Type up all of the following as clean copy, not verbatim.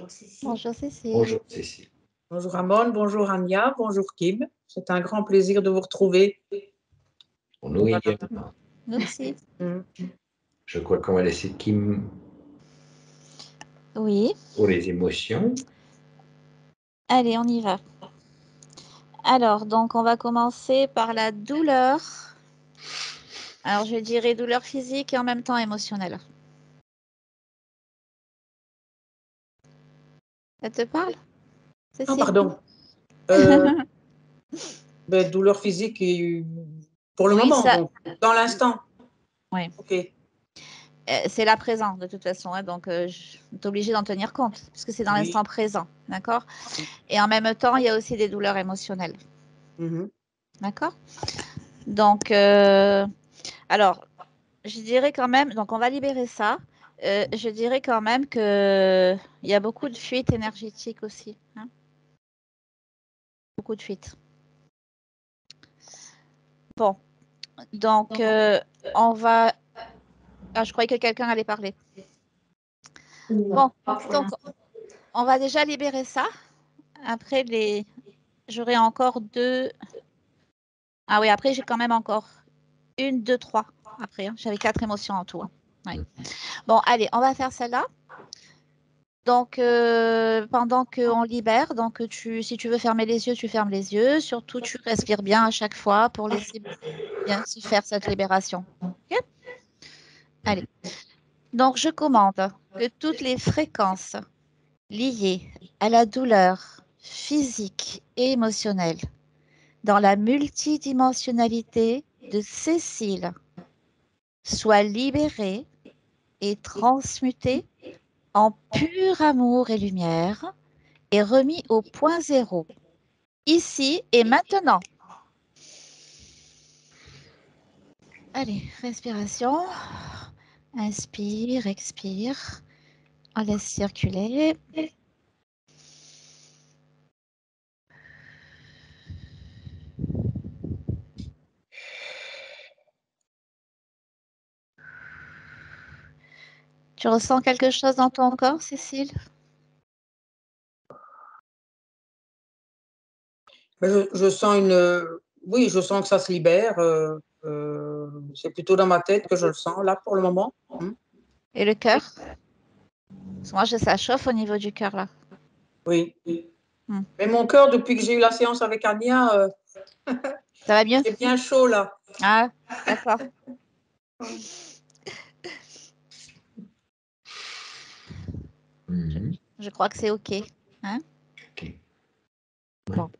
Cécile. Bonjour Cécile. Bonjour Cécile. Bonjour Amon, bonjour Ania, bonjour Kim. C'est un grand plaisir de vous retrouver. Pour nous également. Nous aussi. Je crois qu'on va laisser Kim Oui. pour les émotions. Allez, on y va. Alors, donc, on va commencer par la douleur. Alors, je dirais douleur physique et en même temps émotionnelle. Ça te parle, Cécile? Ah, pardon. Douleur physique pour le Oui, moment, ça- donc, dans l'instant. Oui. Ok. C'est là présent, de toute façon. Hein, donc, tu es obligé d'en tenir compte, puisque c'est dans Oui. l'instant présent. D'accord? Et en même temps, il y a aussi des douleurs émotionnelles. Mhm. D'accord? Donc, alors, je dirais quand même, donc on va libérer ça. Je dirais quand même qu'il y a beaucoup de fuites énergétiques aussi. Hein. Beaucoup de fuites. Bon, donc on va... Ah, je croyais que quelqu'un allait parler. Bon, donc on va déjà libérer ça. Après, j'aurai encore deux... Ah oui, après, j'ai quand même encore 1, 2, 3. Après, hein. J'avais 4 émotions en tout. Hein. Ouais. Bon, allez, on va faire celle-là. Donc, pendant qu'on libère, donc si tu veux fermer les yeux, tu fermes les yeux. Surtout, tu respires bien à chaque fois pour laisser bien se faire cette libération. Okay? Allez. Donc, je commande que toutes les fréquences liées à la douleur physique et émotionnelle dans la multidimensionnalité de Cécile soient libérées et transmutées en pur amour et lumière et remis au point zéro, ici et maintenant. Allez, respiration. Inspire, expire. On laisse circuler. Tu ressens quelque chose dans ton corps, Cécile? Je sens oui, je sens que ça se libère. C'est plutôt dans ma tête que je le sens, là, pour le moment. Et le cœur? Parce que moi, ça chauffe au niveau du cœur, là. Oui. Mais mon cœur, depuis que j'ai eu la séance avec Ania, ça va mieux? c'est bien chaud, là. Ah, d'accord. Je crois que c'est OK. Hein? Okay. Bon.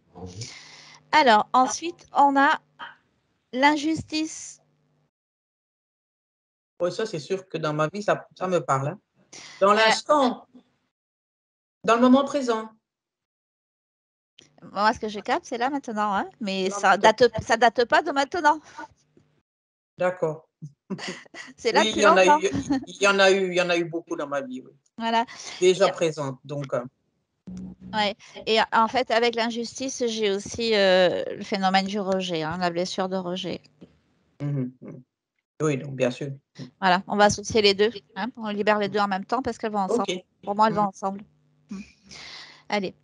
Alors, ensuite, on a l'injustice. Oui, ça, c'est sûr que dans ma vie, ça me parle. Hein. Dans l'instant, dans le moment présent. Moi, ce que je capte, c'est là maintenant. Hein? Mais ça date pas de maintenant. D'accord. C'est là Oui, depuis longtemps. il y en a eu beaucoup dans ma vie. Oui. Voilà. Déjà présente, donc. Ouais. Et en fait, avec l'injustice, j'ai aussi le phénomène du rejet, hein, la blessure de rejet. Oui, donc bien sûr. Voilà, on va associer les deux. Hein, on libère les deux en même temps parce qu'elles vont ensemble. Okay. Pour moi, elles vont ensemble. Allez.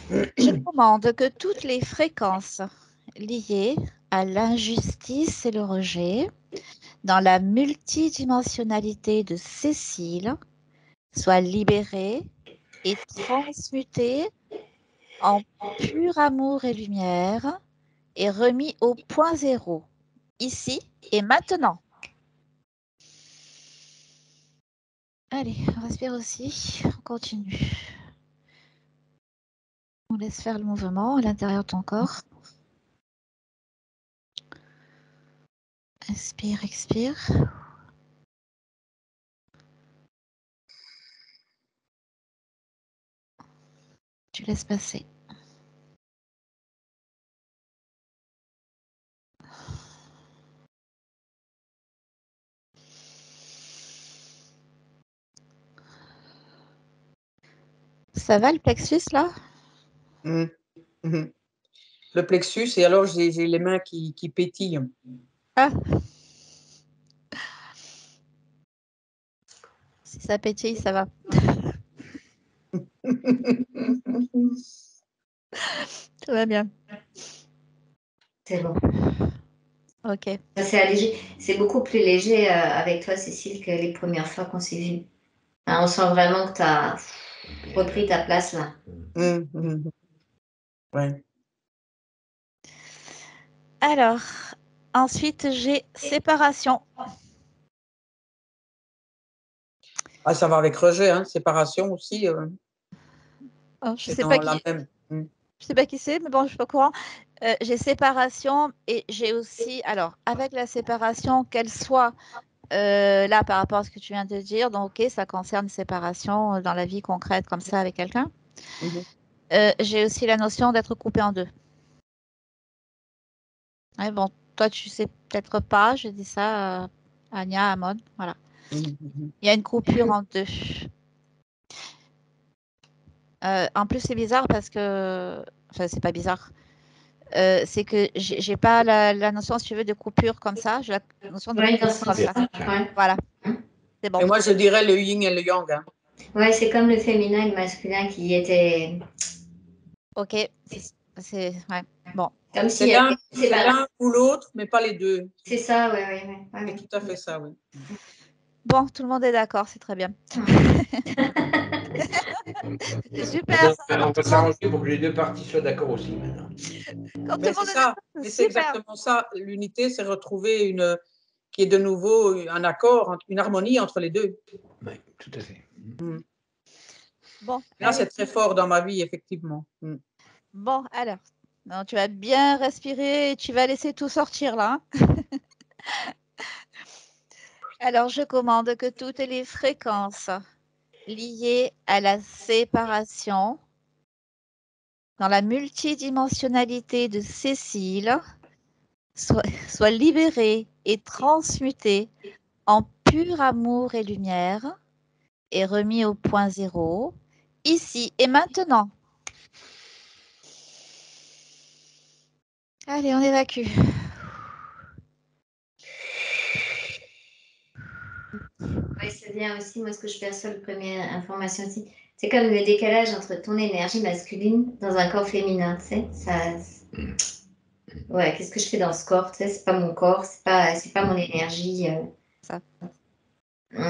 Je commande que toutes les fréquences liées à l'injustice et le rejet dans la multidimensionnalité de Cécile soient libérées et transmutées en pur amour et lumière et remis au point zéro, ici et maintenant. Allez, on respire aussi, on continue. On laisse faire le mouvement à l'intérieur de ton corps. Inspire, expire. Tu laisses passer. Ça va le plexus là? Le plexus, et alors j'ai les mains qui pétillent. Ah. Si ça pétille, ça va. Tout va bien. C'est bon. Ok. C'est allégé. C'est beaucoup plus léger avec toi, Cécile, que les premières fois qu'on s'est vus. Hein, on sent vraiment que tu as repris ta place là. Ouais. Alors, ensuite, j'ai séparation. Ah, ça va avec rejet, hein, séparation aussi. Oh, je C'est sais dans pas la qui, même. je sais pas qui c'est, mais bon, je suis pas au courant. J'ai séparation et j'ai aussi, alors, avec la séparation, qu'elle soit là par rapport à ce que tu viens de dire, donc ok, ça concerne séparation dans la vie concrète comme ça avec quelqu'un. Mhm. J'ai aussi la notion d'être coupé en deux. Ouais, bon, toi, tu sais peut-être pas, je dis ça à Anya, Amon, voilà. Mhm. Il y a une coupure en deux. En plus, c'est bizarre parce que, enfin, c'est pas bizarre. C'est que j'ai pas la notion, si tu veux, de coupure comme ça. J'ai la notion de Oui, dans coupure ce comme ça. sens-là. Ouais. Voilà, c'est bon. Et moi, je dirais le yin et le yang. Hein. Ouais, c'est comme le féminin et le masculin qui étaient Ok, ouais. Bon, comme C'est si l'un c'est l'un ou l'autre, mais pas les deux. C'est ça, ouais. C'est tout à fait ça, oui. bon, tout le monde est d'accord, c'est très bien. C'est super. On peut s'arranger pour que les deux parties soient d'accord aussi maintenant. Quand tout Mais le monde c'est est ça. d'accord, Mais c'est c'est super. exactement ça. L'unité, c'est retrouver qui est de nouveau un accord, une harmonie entre les deux. Oui, tout à fait. Bon, Là, allez. c'est très fort dans ma vie, effectivement. Bon, alors. Non, tu vas bien respirer et tu vas laisser tout sortir là. Hein. Alors, je commande que toutes les fréquences liées à la séparation dans la multidimensionnalité de Cécile soient libérées et transmutées en pur amour et lumière et remis au point zéro, ici et maintenant. Allez, on évacue. Oui, c'est bien aussi, moi, ce que je perçois, la première information aussi, c'est comme le décalage entre ton énergie masculine dans un corps féminin, tu sais, ça... Ouais, qu'est-ce que je fais dans ce corps, tu sais, c'est pas mon corps, c'est pas mon énergie. Ça. Vous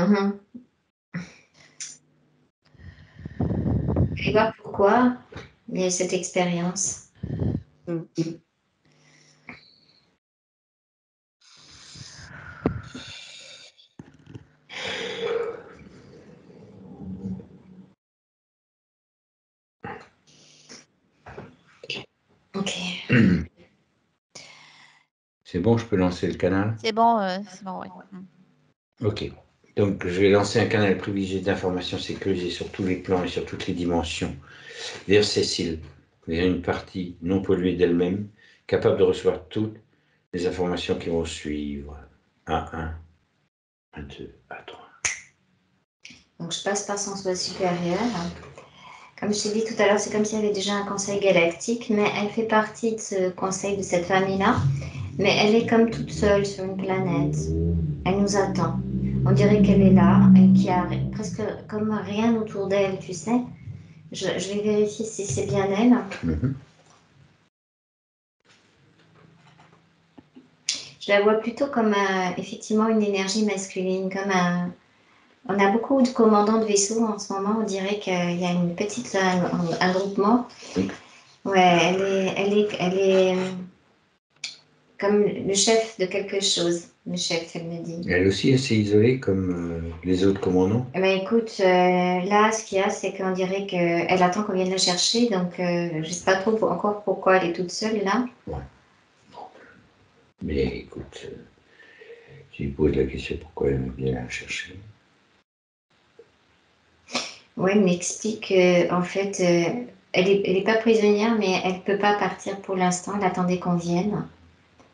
allez voir pourquoi il y a eu cette expérience. Ok. C'est bon, je peux lancer le canal? C'est bon, oui. Ok. Donc, je vais lancer un canal privilégié d'informations sécurisées sur tous les plans et sur toutes les dimensions vers Cécile, vers une partie non polluée d'elle-même, capable de recevoir toutes les informations qui vont suivre. A1, A2, A3. Donc, je passe par son soi supérieur. Comme je t'ai dit tout à l'heure, c'est comme s'il y avait déjà un conseil galactique, mais elle fait partie de ce conseil, de cette famille-là. Mais elle est comme toute seule sur une planète. Elle nous attend. On dirait qu'elle est là et qu'il y a presque comme rien autour d'elle, tu sais. Je vais vérifier si c'est bien elle. Je la vois plutôt comme effectivement une énergie masculine, comme un... On a beaucoup de commandants de vaisseaux en ce moment. On dirait qu'il y a une petite un groupement. Ouais, elle est comme le chef de quelque chose. Le chef, elle me dit. Elle aussi, elle s'est isolée comme les autres commandants. Eh ben, écoute, là, ce qu'il y a, c'est qu'on dirait qu'elle attend qu'on vienne la chercher. Donc, je ne sais pas trop encore pourquoi elle est toute seule là. Ouais. Mais écoute, tu lui poses la question pourquoi elle vient la chercher. Oui, elle m'explique qu'en fait, elle est pas prisonnière, mais elle ne peut pas partir pour l'instant. Elle attendait qu'on vienne.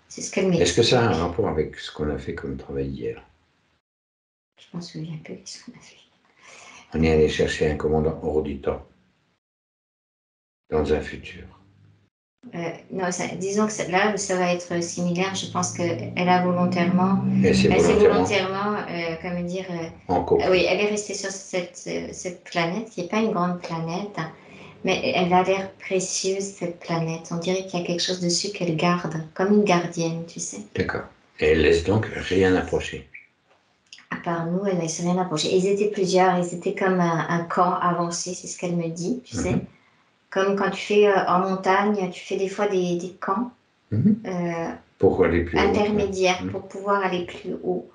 C'est ce qu'elle m'explique. Est-ce que ça a un rapport avec ce qu'on a fait comme travail hier? Je m'en souviens peu de ce qu'on a fait. On est allé chercher un commandant hors du temps, dans un futur. Non, disons que là où ça va être similaire, je pense qu'elle a volontairement, Elle s'est elle s'est volontairement volontairement, comment dire, en couple. oui, elle est restée sur cette planète, qui n'est pas une grande planète, mais elle a l'air précieuse, cette planète. On dirait qu'il y a quelque chose dessus qu'elle garde, comme une gardienne, tu sais. D'accord. Et elle laisse donc rien approcher. À part nous, elle ne laisse rien approcher. Ils étaient plusieurs, ils étaient comme un camp avancé, c'est ce qu'elle me dit, tu sais. Comme quand tu fais en montagne, tu fais des fois des camps Pour aller plus intermédiaires pour pouvoir aller plus haut.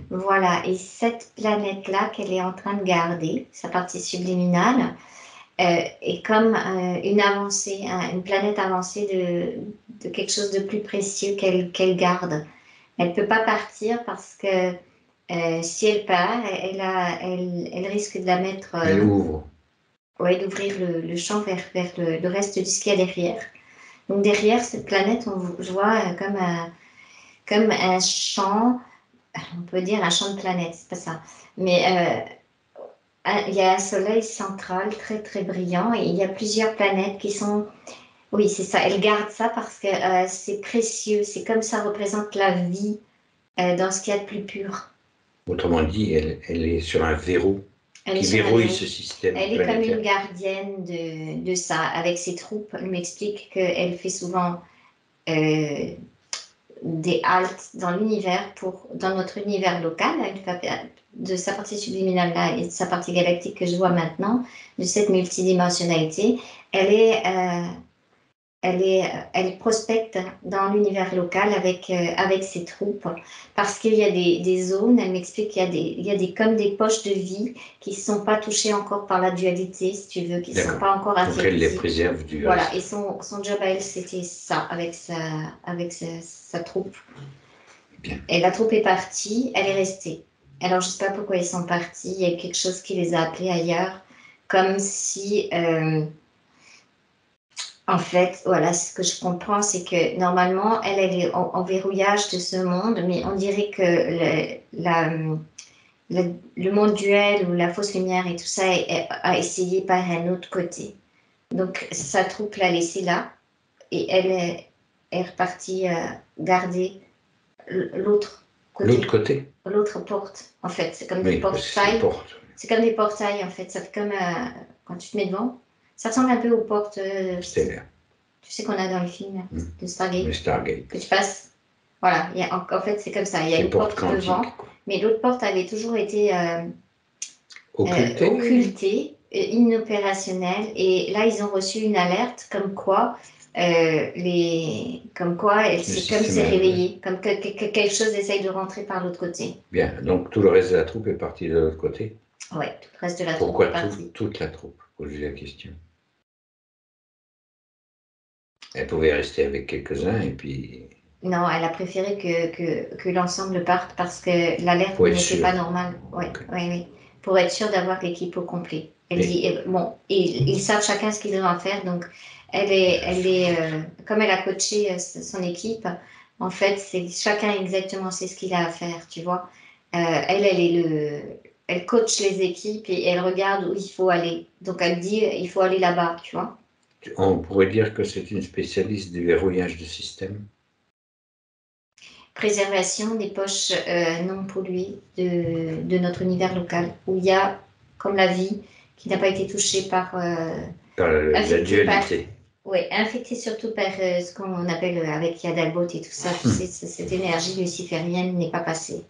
Voilà, et cette planète-là qu'elle est en train de garder, sa partie subliminale, est comme une avancée, une planète avancée de quelque chose de plus précieux qu'elle garde. Elle ne peut pas partir parce que si elle part, elle risque de la mettre... elle ouvre. Oui, d'ouvrir le champ vers le reste de ce qu'il y a derrière. Donc derrière cette planète, je vois comme un champ, on peut dire un champ de planète, c'est pas ça. Mais il y a un soleil central très très brillant et il y a plusieurs planètes qui sont... Oui, c'est ça, elle garde ça parce que c'est précieux, c'est comme ça représente la vie dans ce qu'il y a de plus pur. Autrement dit, elle est sur un verrou qui verrouille ce système planétaire. Elle est comme une gardienne de ça, avec ses troupes. Elle m'explique qu'elle fait souvent des haltes dans l'univers, dans notre univers local, de sa partie subliminale là et de sa partie galactique que je vois maintenant, de cette multidimensionnalité. Elle prospecte dans l'univers local avec ses troupes parce qu'il y a des zones, elle m'explique qu'il y a comme des poches de vie qui ne sont pas touchées encore par la dualité, si tu veux, qui ne sont pas encore affectées. Donc elle les préserve du Voilà, et son job à elle, c'était ça, avec sa troupe. Bien. Et la troupe est partie, elle est restée. Alors je ne sais pas pourquoi ils sont partis, il y a quelque chose qui les a appelés ailleurs, comme si... En fait, voilà, ce que je comprends, c'est que normalement, elle est en verrouillage de ce monde, mais on dirait que le monde duel ou la fausse lumière et tout ça a essayé par un autre côté. Donc, sa troupe l'a laissée là et elle est repartie garder l'autre côté. L'autre côté? L'autre porte, en fait. C'est comme des portails. C'est comme des portails, en fait. Ça fait comme quand tu te mets devant. Ça ressemble un peu aux portes stellaires. Tu sais qu'on a dans le film de Stargate. Le Stargate. Que tu passes. Voilà, en fait, c'est comme ça. Il y a une porte devant, mais l'autre porte avait toujours été occultée, inopérationnelle. Et là, ils ont reçu une alerte comme quoi elle s'est réveillée, comme que quelque chose essaye de rentrer par l'autre côté. Bien, donc tout le reste de la troupe est parti de l'autre côté. Oui, tout le reste de la troupe est parti. Pourquoi toute la troupe? Poser la question. Elle pouvait rester avec quelques-uns et puis... Non, elle a préféré que l'ensemble parte parce que l'alerte n'était pas normale. Oui, okay. Oui. Pour être sûre d'avoir l'équipe au complet. Elle dit, bon, ils savent chacun ce qu'ils doivent faire, donc comme elle a coaché son équipe, en fait, chacun exactement sait ce qu'il a à faire, tu vois. Elle coach les équipes et elle regarde où il faut aller. Donc elle dit, il faut aller là-bas, tu vois. On pourrait dire que c'est une spécialiste du verrouillage de système. Préservation des poches non polluées de notre univers local, où il y a, comme la vie, qui n'a pas été touchée par la dualité. Oui, infectée surtout par ce qu'on appelle avec Yadalbot et tout ça, tu sais, cette énergie luciférienne n'est pas passée.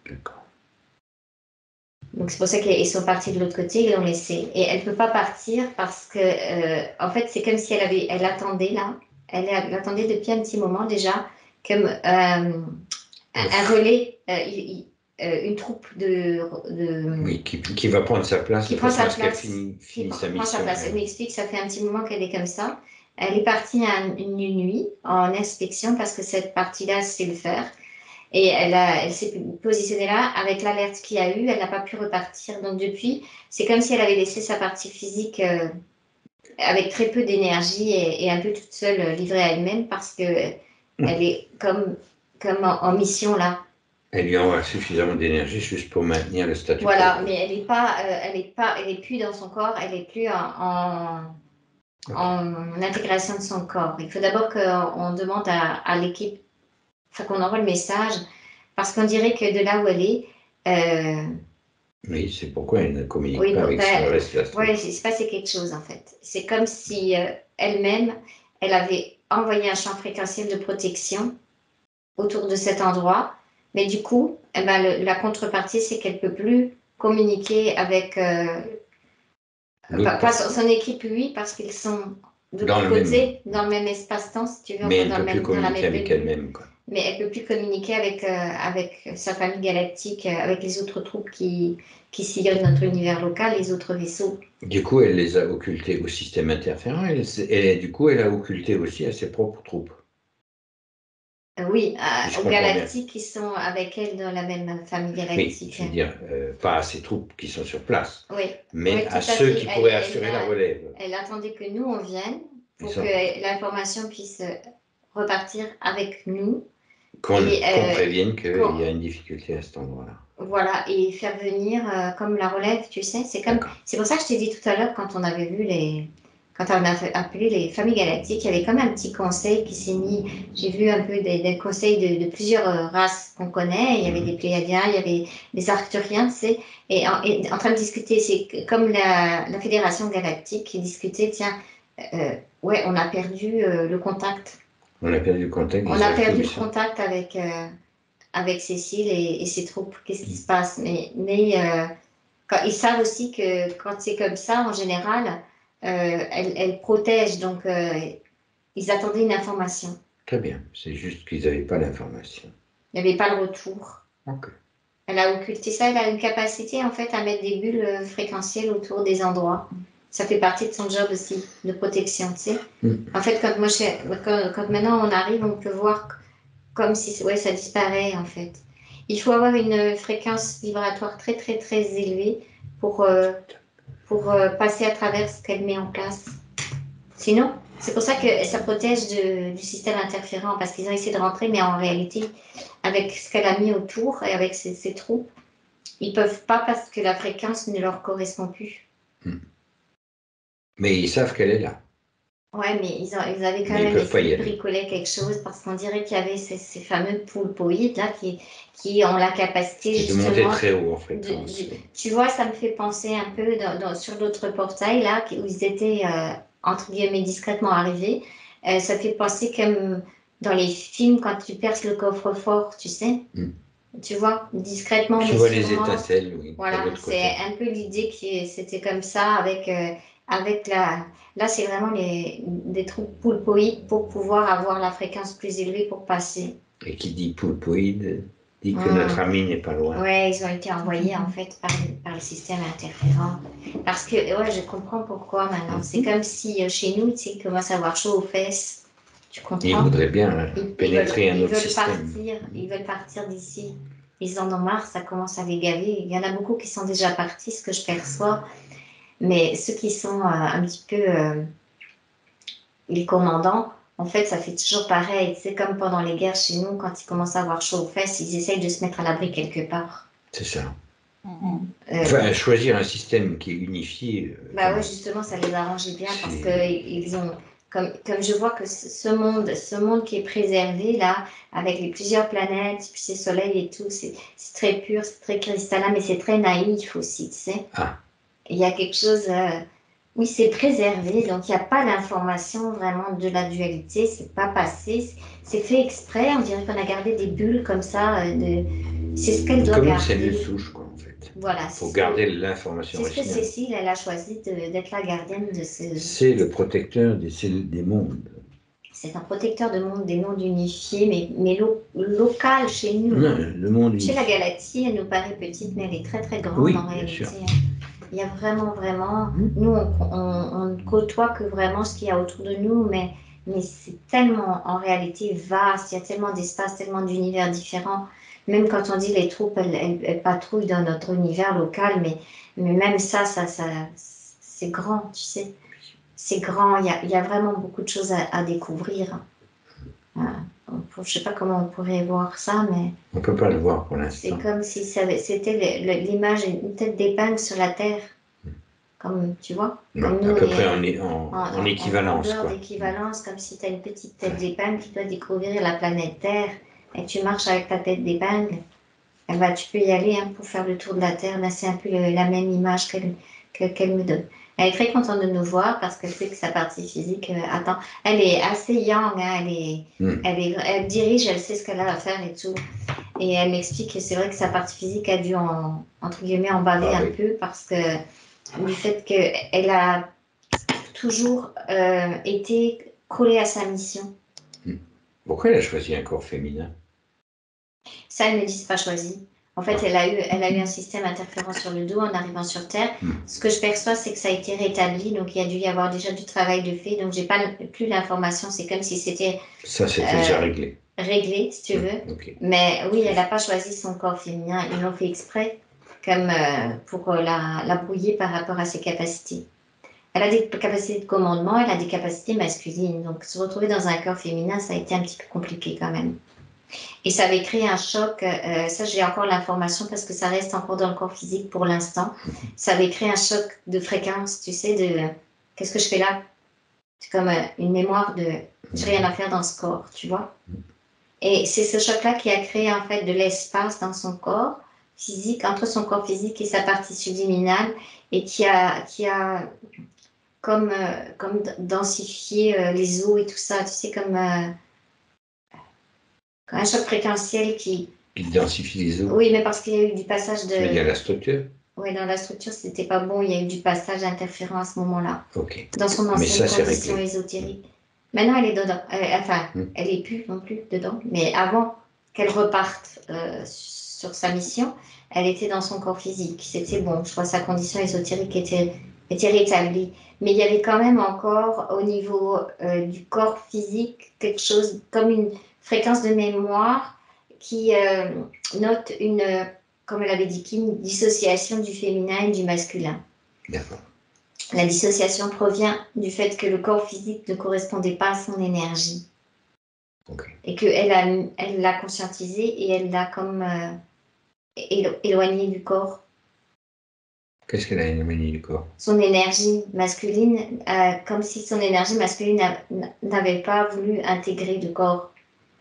D'accord. Donc c'est pour ça qu'ils sont partis de l'autre côté, ils l'ont laissée. Et elle ne peut pas partir parce que, en fait, c'est comme si elle attendait là. Elle attendait depuis un petit moment déjà, comme un relais, une troupe oui, qui va prendre sa place. Qui prend sa place. Qu'elle finit sa mission. Elle m'explique que ça fait un petit moment qu'elle est comme ça. Elle est partie une nuit en inspection parce que cette partie-là, c'est le faire. Et elle s'est positionnée là, avec l'alerte qu'il y a eu, elle n'a pas pu repartir. Donc depuis, c'est comme si elle avait laissé sa partie physique avec très peu d'énergie et un peu toute seule livrée à elle-même parce qu'elle est comme en mission là. Elle lui envoie suffisamment d'énergie juste pour maintenir le statut quo. Voilà, mais elle est plus dans son corps, elle est plus en intégration de son corps. Il faut d'abord qu'on demande à l'équipe, enfin qu'on envoie le message, parce qu'on dirait que de là où elle est... Oui, c'est pourquoi elle ne communique pas avec le reste de la troupe. Oui, il s'est passé quelque chose en fait. C'est comme si elle-même, elle avait envoyé un champ fréquentiel de protection autour de cet endroit, mais du coup, eh ben, la contrepartie, c'est qu'elle ne peut plus communiquer avec... pas son équipe, oui, parce qu'ils sont de l'autre côté, dans le même espace-temps, si tu veux. Mais elle ne peut plus communiquer avec elle-même, quoi. Mais elle ne peut plus communiquer avec sa famille galactique, avec les autres troupes qui sillonnent notre univers local, les autres vaisseaux. Du coup, elle les a occultés au système interférent, et du coup, elle a occulté aussi à ses propres troupes. Oui, aux galactiques qui sont avec elle dans la même famille galactique. Oui, je veux dire, pas à ses troupes qui sont sur place, oui, mais à ceux qui pourraient assurer la relève. Elle attendait que nous, on vienne pour que l'information puisse repartir avec nous. Qu'on prévienne qu'il y a une difficulté à cet endroit-là. Voilà, et faire venir comme la relève, tu sais. C'est pour ça que je t'ai dit tout à l'heure, quand on avait vu quand on a appelé les familles galactiques, il y avait comme un petit conseil qui s'est mis. J'ai vu un peu des conseils de plusieurs races qu'on connaît. Il y avait des Pléiadiens, il y avait des Arcturiens, tu sais, et en train de discuter. C'est comme la Fédération galactique qui discutait, tiens, ouais, on a perdu le contact. On a perdu le contact. On a perdu le contact avec Cécile et ses troupes. Qu'est-ce qui se passe? Mais ils savent aussi que quand c'est comme ça, en général, elle protège. Donc, ils attendaient une information. Très bien. C'est juste qu'ils n'avaient pas l'information. Il n'y avait pas le retour. Ok. Elle a occulté ça. Elle a une capacité, en fait, à mettre des bulles fréquentielles autour des endroits. Ça fait partie de son job aussi, de protection, tu sais. En fait, quand maintenant on arrive, on peut voir comme si ça disparaît, en fait. Il faut avoir une fréquence vibratoire très, très, très élevée pour passer à travers ce qu'elle met en place. Sinon, c'est pour ça que ça protège du système interférent, parce qu'ils ont essayé de rentrer, mais en réalité, avec ce qu'elle a mis autour et avec ses troupes, ils ne peuvent pas parce que la fréquence ne leur correspond plus. Mais ils savent qu'elle est là. Ouais, mais ils avaient quand même essayé de bricoler quelque chose, parce qu'on dirait qu'il y avait ces fameux poulpoïdes là qui ont la capacité justement de monter très haut en fréquence. Tu vois, ça me fait penser un peu sur d'autres portails là où ils étaient entre guillemets discrètement arrivés. Ça fait penser comme dans les films quand tu perces le coffre-fort, tu sais. Tu vois, discrètement. Tu vois les étincelles, oui. Voilà, c'est un peu l'idée que c'était comme ça avec là, c'est vraiment des troupes poulpoïdes pour pouvoir avoir la fréquence plus élevée pour passer. Et qui dit poulpoïde dit que notre ami n'est pas loin. Oui, ils ont été envoyés en fait par le système interférent. Parce que, ouais, je comprends pourquoi maintenant. C'est comme si chez nous, tu sais, ils commencent à avoir chaud aux fesses. Tu comprends? Ils voudraient bien pénétrer un autre système. Ils veulent partir d'ici. Ils en ont marre, ça commence à les gaver. Il y en a beaucoup qui sont déjà partis, ce que je perçois. Mais ceux qui sont un petit peu les commandants, en fait, ça fait toujours pareil. C'est comme pendant les guerres chez nous, quand ils commencent à avoir chaud aux fesses, ils essayent de se mettre à l'abri quelque part. C'est ça. Enfin, choisir un système qui est unifié. Bah ouais, justement, ça les arrangeait bien parce qu'ils ont... Comme je vois que ce monde qui est préservé, là, avec les plusieurs planètes, puis ces soleils et tout, c'est très pur, c'est très cristallin, mais c'est très naïf aussi, tu sais. Il y a quelque chose... oui, c'est préservé, donc il n'y a pas d'information vraiment de la dualité, c'est pas passé, c'est fait exprès, on dirait qu'on a gardé des bulles comme ça, c'est ce qu'elle doit garder. Comme une cellule souche, quoi, en fait. Voilà. Il faut garder l'information originale. C'est ce que Cécile, elle a choisi d'être la gardienne de ce... C'est le protecteur des mondes. C'est un protecteur de monde, des mondes unifiés, mais local chez nous. Non, le monde unifié. Chez la galaxie, elle nous paraît petite, mais elle est très très grande en réalité. Sûr. Il y a vraiment, nous on ne côtoie que vraiment ce qu'il y a autour de nous, mais c'est tellement en réalité vaste, il y a tellement d'espace, tellement d'univers différents. Même quand on dit les troupes, elles patrouillent dans notre univers local, mais même ça c'est grand, tu sais. C'est grand, il y a vraiment beaucoup de choses à découvrir. Je ne sais pas comment on pourrait voir ça, mais... On ne peut pas le voir pour l'instant. C'est comme si c'était l'image, une tête d'épingle sur la Terre. comme tu vois. Non, Comme nous, à peu on près est en équivalence, grandeur quoi. d'équivalence, comme si tu as une petite tête d'épingle qui doit découvrir la planète Terre et que tu marches avec ta tête d'épingle. Eh ben, tu peux y aller hein, pour faire le tour de la Terre. Là, c'est un peu la même image qu'elle me donne. Elle est très contente de nous voir parce qu'elle sait que sa partie physique attend. Elle est assez young, hein, elle dirige, elle sait ce qu'elle a à faire et tout. Et elle m'explique que c'est vrai que sa partie physique a dû, entre guillemets, en baver un peu parce que du fait qu'elle a toujours été collée à sa mission. Pourquoi elle a choisi un corps féminin? Ça, elle me dit, c'est pas choisi. En fait, elle a eu un système interférent sur le dos en arrivant sur Terre. Ce que je perçois, c'est que ça a été rétabli, donc il y a dû y avoir déjà du travail de fait. Donc, j'ai pas plus l'information. C'est comme si c'était. Ça, c'était déjà réglé. Réglé, si tu veux. Okay. Mais oui, elle n'a pas choisi son corps féminin. Ils l'ont fait exprès, comme pour la brouiller par rapport à ses capacités. Elle a des capacités de commandement, elle a des capacités masculines. Donc, se retrouver dans un corps féminin, ça a été un petit peu compliqué quand même. Et ça avait créé un choc. Ça, j'ai encore l'information parce que ça reste encore dans le corps physique pour l'instant. Ça avait créé un choc de fréquence, tu sais, de qu'est-ce que je fais là? C'est comme une mémoire de j'ai rien à faire dans ce corps, tu vois. Et c'est ce choc-là qui a créé en fait de l'espace dans son corps physique, entre son corps physique et sa partie subliminale, et qui a comme densifié les os et tout ça, tu sais, comme un choc fréquentiel qui... Il densifie les os. Oui, mais parce qu'il y a eu du passage de... Il y a la structure. Oui, dans la structure, c'était pas bon, il y a eu du passage d'interférent à ce moment-là. Ok. Dans son ancienne condition réglé. ésotérique. Maintenant, elle est dedans. Elle est plus non plus dedans. Mais avant qu'elle reparte sur sa mission, elle était dans son corps physique. C'était bon. Je crois que sa condition ésotérique était rétablie. Mais il y avait quand même encore au niveau du corps physique quelque chose comme une fréquence de mémoire qui note une, comme elle avait dit Kim, une dissociation du féminin et du masculin. D'accord. La dissociation provient du fait que le corps physique ne correspondait pas à son énergie. Okay. Et qu'elle l'a conscientisé et elle l'a comme éloigné du corps. Qu'est-ce qu'elle a éloigné du corps? Son énergie masculine, comme si son énergie masculine n'avait pas voulu intégrer le corps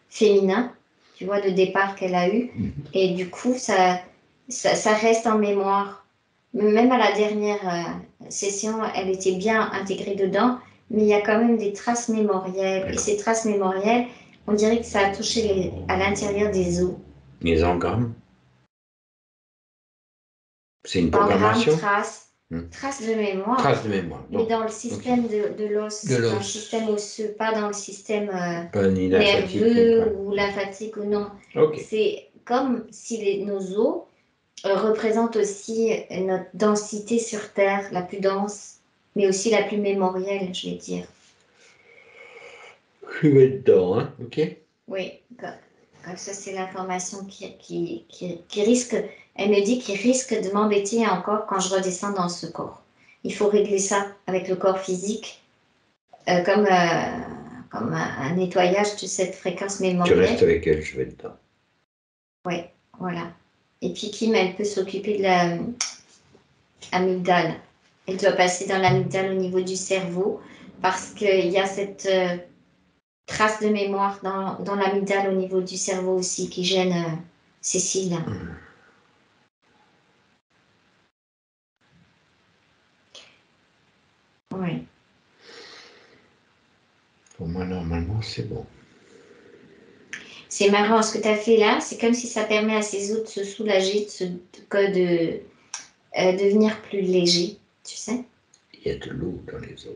féminin, tu vois, de départ qu'elle a eu. Et du coup, ça reste en mémoire. Même à la dernière session, elle était bien intégrée dedans, mais il y a quand même des traces mémorielles. Et ces traces mémorielles, on dirait que ça a touché à l'intérieur des os. Les engrammes? C'est une programmation? Traces de mémoire. Traces de mémoire. Mais dans le système de l'os, dans le système osseux, pas dans le système nerveux ou lymphatique ou non. Okay. C'est comme si nos os représente aussi notre densité sur Terre, la plus dense, mais aussi la plus mémorielle, je vais dire. Je vais être dedans, hein, ok? Oui, comme ça, c'est l'information qui risque, elle me dit qu'il risque de m'embêter encore quand je redescends dans ce corps. Il faut régler ça avec le corps physique, comme un nettoyage de cette fréquence mémorielle. Tu restes avec elle, je vais être dedans. Oui, voilà. Et puis Kim, elle peut s'occuper de l'amygdale. Elle doit passer dans l'amygdale au niveau du cerveau parce qu'il y a cette trace de mémoire dans l'amygdale au niveau du cerveau aussi qui gêne Cécile. Oui. Pour moi, normalement, c'est bon. C'est marrant, ce que tu as fait là, c'est comme si ça permet à ces os de se soulager, de devenir plus léger, tu sais. Il y a de l'eau dans les os.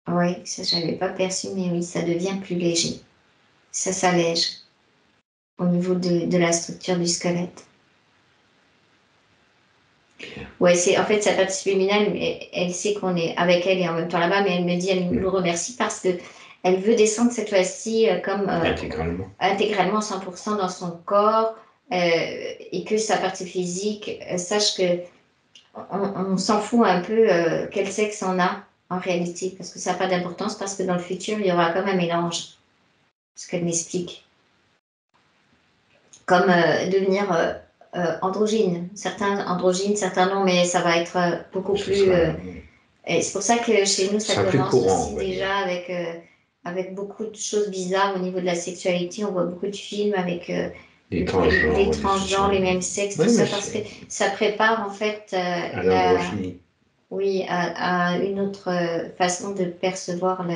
Oui, ça, je n'avais pas perçu, mais oui, ça devient plus léger. Ça s'allège au niveau de la structure du squelette. Ouais, en fait, sa partie féminine, elle sait qu'on est avec elle et en même temps là-bas, mais elle me dit, elle nous remercie parce que elle veut descendre cette fois-ci comme intégralement 100% dans son corps et que sa partie physique sache que on s'en fout un peu quel sexe on a en réalité parce que ça n'a pas d'importance parce que dans le futur il y aura comme un mélange, ce qu'elle m'explique, comme devenir androgynes. Certains androgynes, certains non, mais ça va être beaucoup plus... et c'est pour ça que chez nous, ça commence courant, aussi déjà avec beaucoup de choses bizarres au niveau de la sexualité. On voit beaucoup de films avec les transgenres, les mêmes sexes, tout ça, parce que ça prépare en fait à l'androgynie. Oui, à une autre façon de percevoir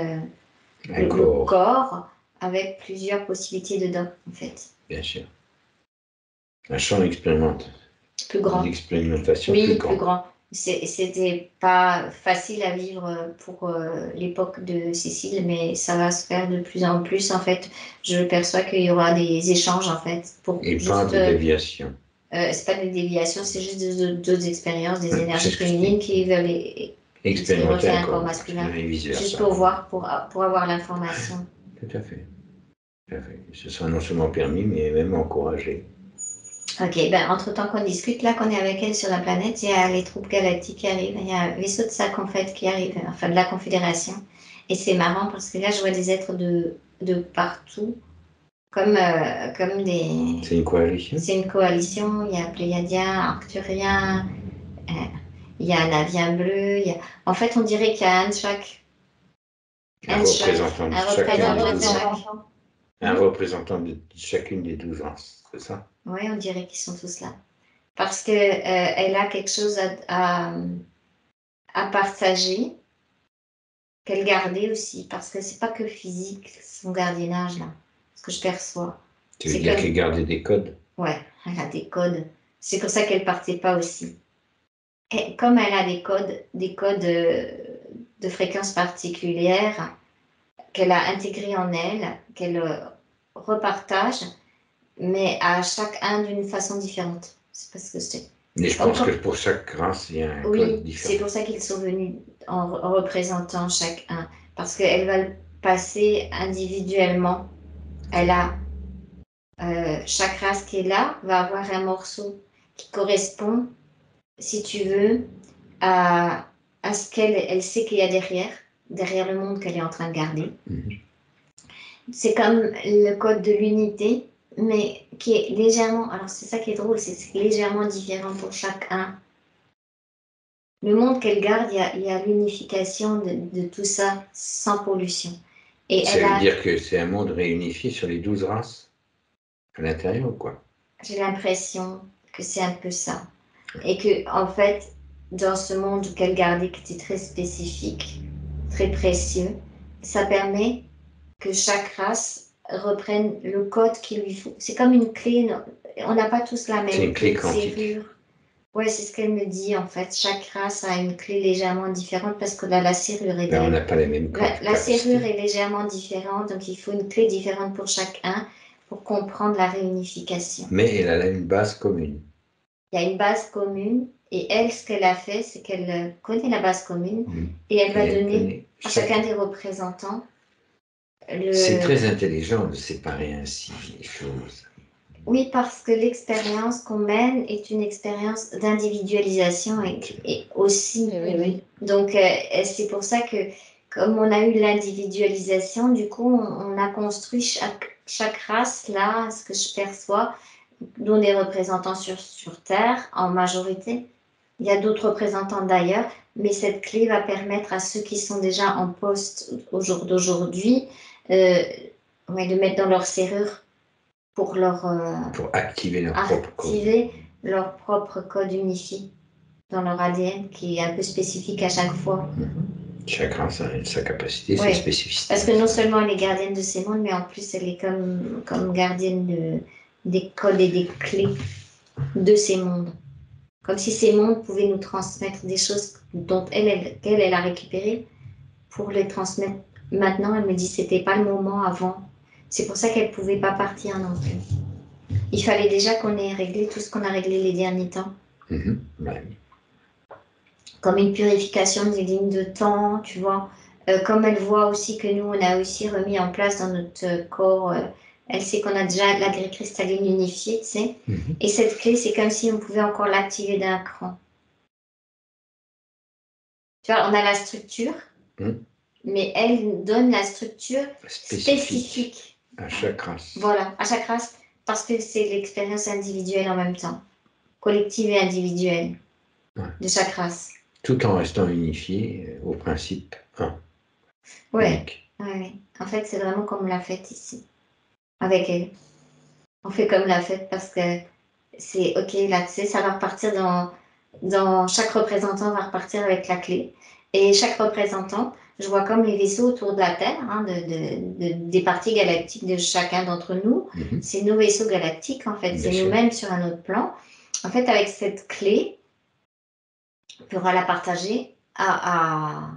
le corps avec plusieurs possibilités dedans, en fait. Bien sûr. Un champ d'expérimentation. Plus grand. D'expérimentation plus grand. C'était pas facile à vivre pour l'époque de Cécile, mais ça va se faire de plus en plus. En fait, je perçois qu'il y aura des échanges, en fait. Et pas de déviation. C'est pas des déviations, c'est juste d'autres expériences, des énergies féminines qui veulent expérimenter un corps masculin. Juste pour voir, pour avoir l'information. Tout à fait. Ce sera non seulement permis, mais même encouragé. Ok, entre-temps qu'on discute, là qu'on est avec elle sur la planète, il y a les troupes galactiques qui arrivent, il y a un vaisseau de SAC en fait qui arrive, enfin de la Confédération. Et c'est marrant parce que là je vois des êtres de partout, comme des... C'est une coalition? C'est une coalition, il y a Pléiadiens, Arcturiens, il y a un Navien bleu, en fait on dirait qu'il y a un de chaque. Un représentant de chacune des 12 races, c'est ça? Oui, on dirait qu'ils sont tous là. Parce qu'elle a quelque chose à partager, qu'elle gardait aussi. Parce que c'est pas que physique, son gardiennage, là, ce que je perçois. Tu veux dire qu'elle gardait des codes? Ouais, elle a des codes. C'est pour ça qu'elle partait pas aussi. Et comme elle a des codes de fréquences particulières qu'elle a intégrés en elle, qu'elle repartage, mais à chacun d'une façon différente. C'est pas ce que c'est. Mais je pense que pour chaque race, il y a un code différent. C'est pour ça qu'ils sont venus en représentant chacun. Parce qu'elle va le passer individuellement. Elle a... chaque race qui est là va avoir un morceau qui correspond, si tu veux, à ce qu'elle sait qu'il y a derrière le monde qu'elle est en train de garder. C'est comme le code de l'unité, mais qui est légèrement... Alors, c'est ça qui est drôle, c'est légèrement différent pour chacun. Le monde qu'elle garde, il y a l'unification de tout ça sans pollution. Et ça veut dire que c'est un monde réunifié sur les 12 races à l'intérieur ou quoi? J'ai l'impression que c'est un peu ça. Et que, en fait, dans ce monde qu'elle gardait, qui était très spécifique, très précieux, ça permet que chaque race reprenne le code qu'il lui faut. C'est comme une clé, on n'a pas tous la même clé. C'est une clé quantique. Oui, c'est ce qu'elle me dit en fait. Chaque race a une clé légèrement différente parce que là, la serrure est... on n'a pas les mêmes codes. La serrure est légèrement différente, donc il faut une clé différente pour chacun pour comprendre la réunification. Mais elle a une base commune. Il y a une base commune et elle, ce qu'elle a fait, c'est qu'elle connaît la base commune et elle va donner à chacun des représentants C'est très intelligent de séparer ainsi les choses. Oui, parce que l'expérience qu'on mène est une expérience d'individualisation et aussi. Oui. Donc, c'est pour ça que, comme on a eu l'individualisation, du coup, on a construit chaque race, là, ce que je perçois, dont des représentants sur Terre, en majorité. Il y a d'autres représentants d'ailleurs, mais cette clé va permettre à ceux qui sont déjà en poste au jour d'aujourd'hui de mettre dans leur serrure pour activer leur propre code unifié dans leur ADN qui est un peu spécifique à chaque fois. Chaque race a sa capacité, ses spécificités. Parce que non seulement elle est gardienne de ces mondes, mais en plus elle est comme gardienne des codes et des clés de ces mondes. Comme si ces mondes pouvaient nous transmettre des choses dont elle a récupéré pour les transmettre. Maintenant, elle me dit que c'était pas le moment avant. C'est pour ça qu'elle pouvait pas partir non plus. Il fallait déjà qu'on ait réglé tout ce qu'on a réglé les derniers temps. Comme une purification des lignes de temps, tu vois. Comme elle voit aussi que nous, on a aussi remis en place dans notre corps, elle sait qu'on a déjà la grille cristalline unifiée, tu sais. Et cette clé, c'est comme si on pouvait encore l'activer d'un cran. Tu vois, on a la structure, mais elle donne la structure spécifique. À chaque race. Voilà, à chaque race, parce que c'est l'expérience individuelle en même temps. collective et individuelle Ouais. de chaque race. Tout en restant unifié au principe 1. Ouais. En fait, c'est vraiment comme la fête ici, avec elle. On fait comme la fête parce que c'est ok, là, tu sais, ça va repartir dans chaque représentant va repartir avec la clé. Et chaque représentant, je vois comme les vaisseaux autour de la Terre, hein, des parties galactiques de chacun d'entre nous. C'est nos vaisseaux galactiques, en fait. Bien C'est sûr. nous-mêmes sur un autre plan. En fait, avec cette clé, on pourra la partager à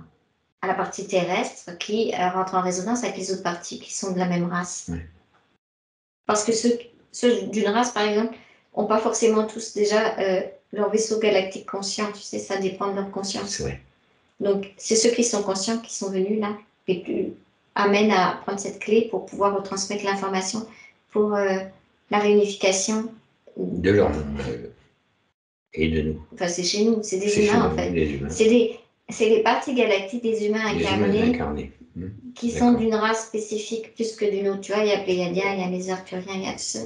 la partie terrestre qui rentre en résonance avec les autres parties qui sont de la même race. Oui. Parce que ceux d'une race, par exemple, n'ont pas forcément tous déjà leur vaisseau galactique conscient. Tu sais, ça dépend de leur conscience. C'est vrai. Donc, c'est ceux qui sont conscients qui sont venus là et qui amènent à prendre cette clé pour pouvoir retransmettre l'information pour la réunification. De leur monde et de nous. Enfin, c'est chez nous, c'est des C'est humains chez en nous, fait. les humains. C'est les parties galactiques des humains Les incarnés. humains incarnés. Qui sont d'une race spécifique plus que d'une autre. Tu vois, il y a Pléiadiens, il y a les Arthuriens, il y a tout ça.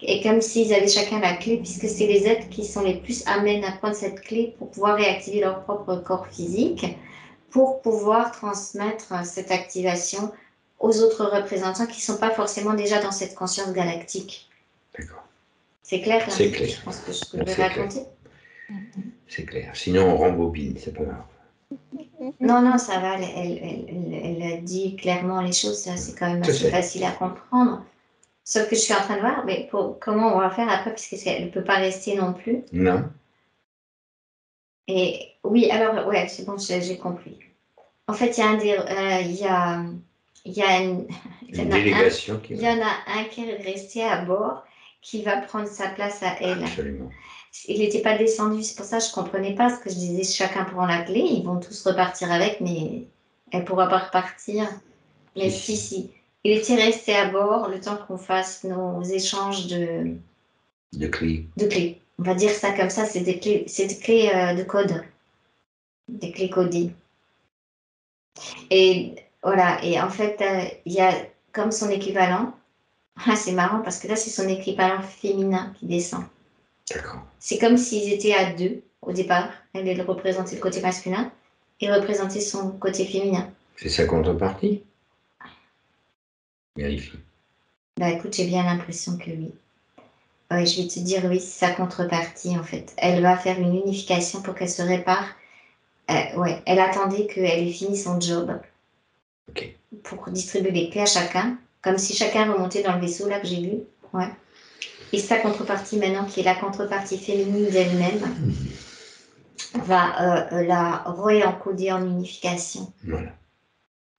Et comme s'ils avaient chacun la clé, puisque c'est les êtres qui sont les plus amènes à prendre cette clé pour pouvoir réactiver leur propre corps physique, pour pouvoir transmettre cette activation aux autres représentants qui ne sont pas forcément déjà dans cette conscience galactique. D'accord. C'est clair là? C'est clair. Je pense que je peux C'est raconter. C'est clair. Sinon, on rembobine, c'est pas grave. Non, ça va, elle dit clairement les choses, c'est quand même assez facile à comprendre. Sauf que je suis en train de voir, mais comment on va faire après, puisqu'elle ne peut pas rester non plus. Non. Et oui, alors, ouais, c'est bon, j'ai compris. En fait, il y a une délégation qui il y en a un qui est resté à bord, qui va prendre sa place à elle. Absolument. Il n'était pas descendu, c'est pour ça que je ne comprenais pas ce que je disais, chacun prend la clé, ils vont tous repartir avec, mais elle ne pourra pas repartir. Mais si. Il était resté à bord le temps qu'on fasse nos échanges de clés. On va dire ça comme ça, c'est des clés de code. Des clés codées. Et voilà, et en fait, il y a comme son équivalent. C'est marrant parce que là, c'est son équivalent féminin qui descend. D'accord. C'est comme s'ils étaient à deux au départ. Elle représentait le côté masculin et représentait son côté féminin. C'est sa contrepartie? Vérifie. Bah écoute, j'ai bien l'impression que oui. Ouais, je vais te dire oui, c'est sa contrepartie en fait. Elle va faire une unification pour qu'elle se répare. Ouais, elle attendait qu'elle ait fini son job. Ok. Pour distribuer les clés à chacun, comme si chacun remontait dans le vaisseau là que j'ai vu. Ouais. Et sa contrepartie maintenant, qui est la contrepartie féminine d'elle-même, va la réencoder en unification. Voilà.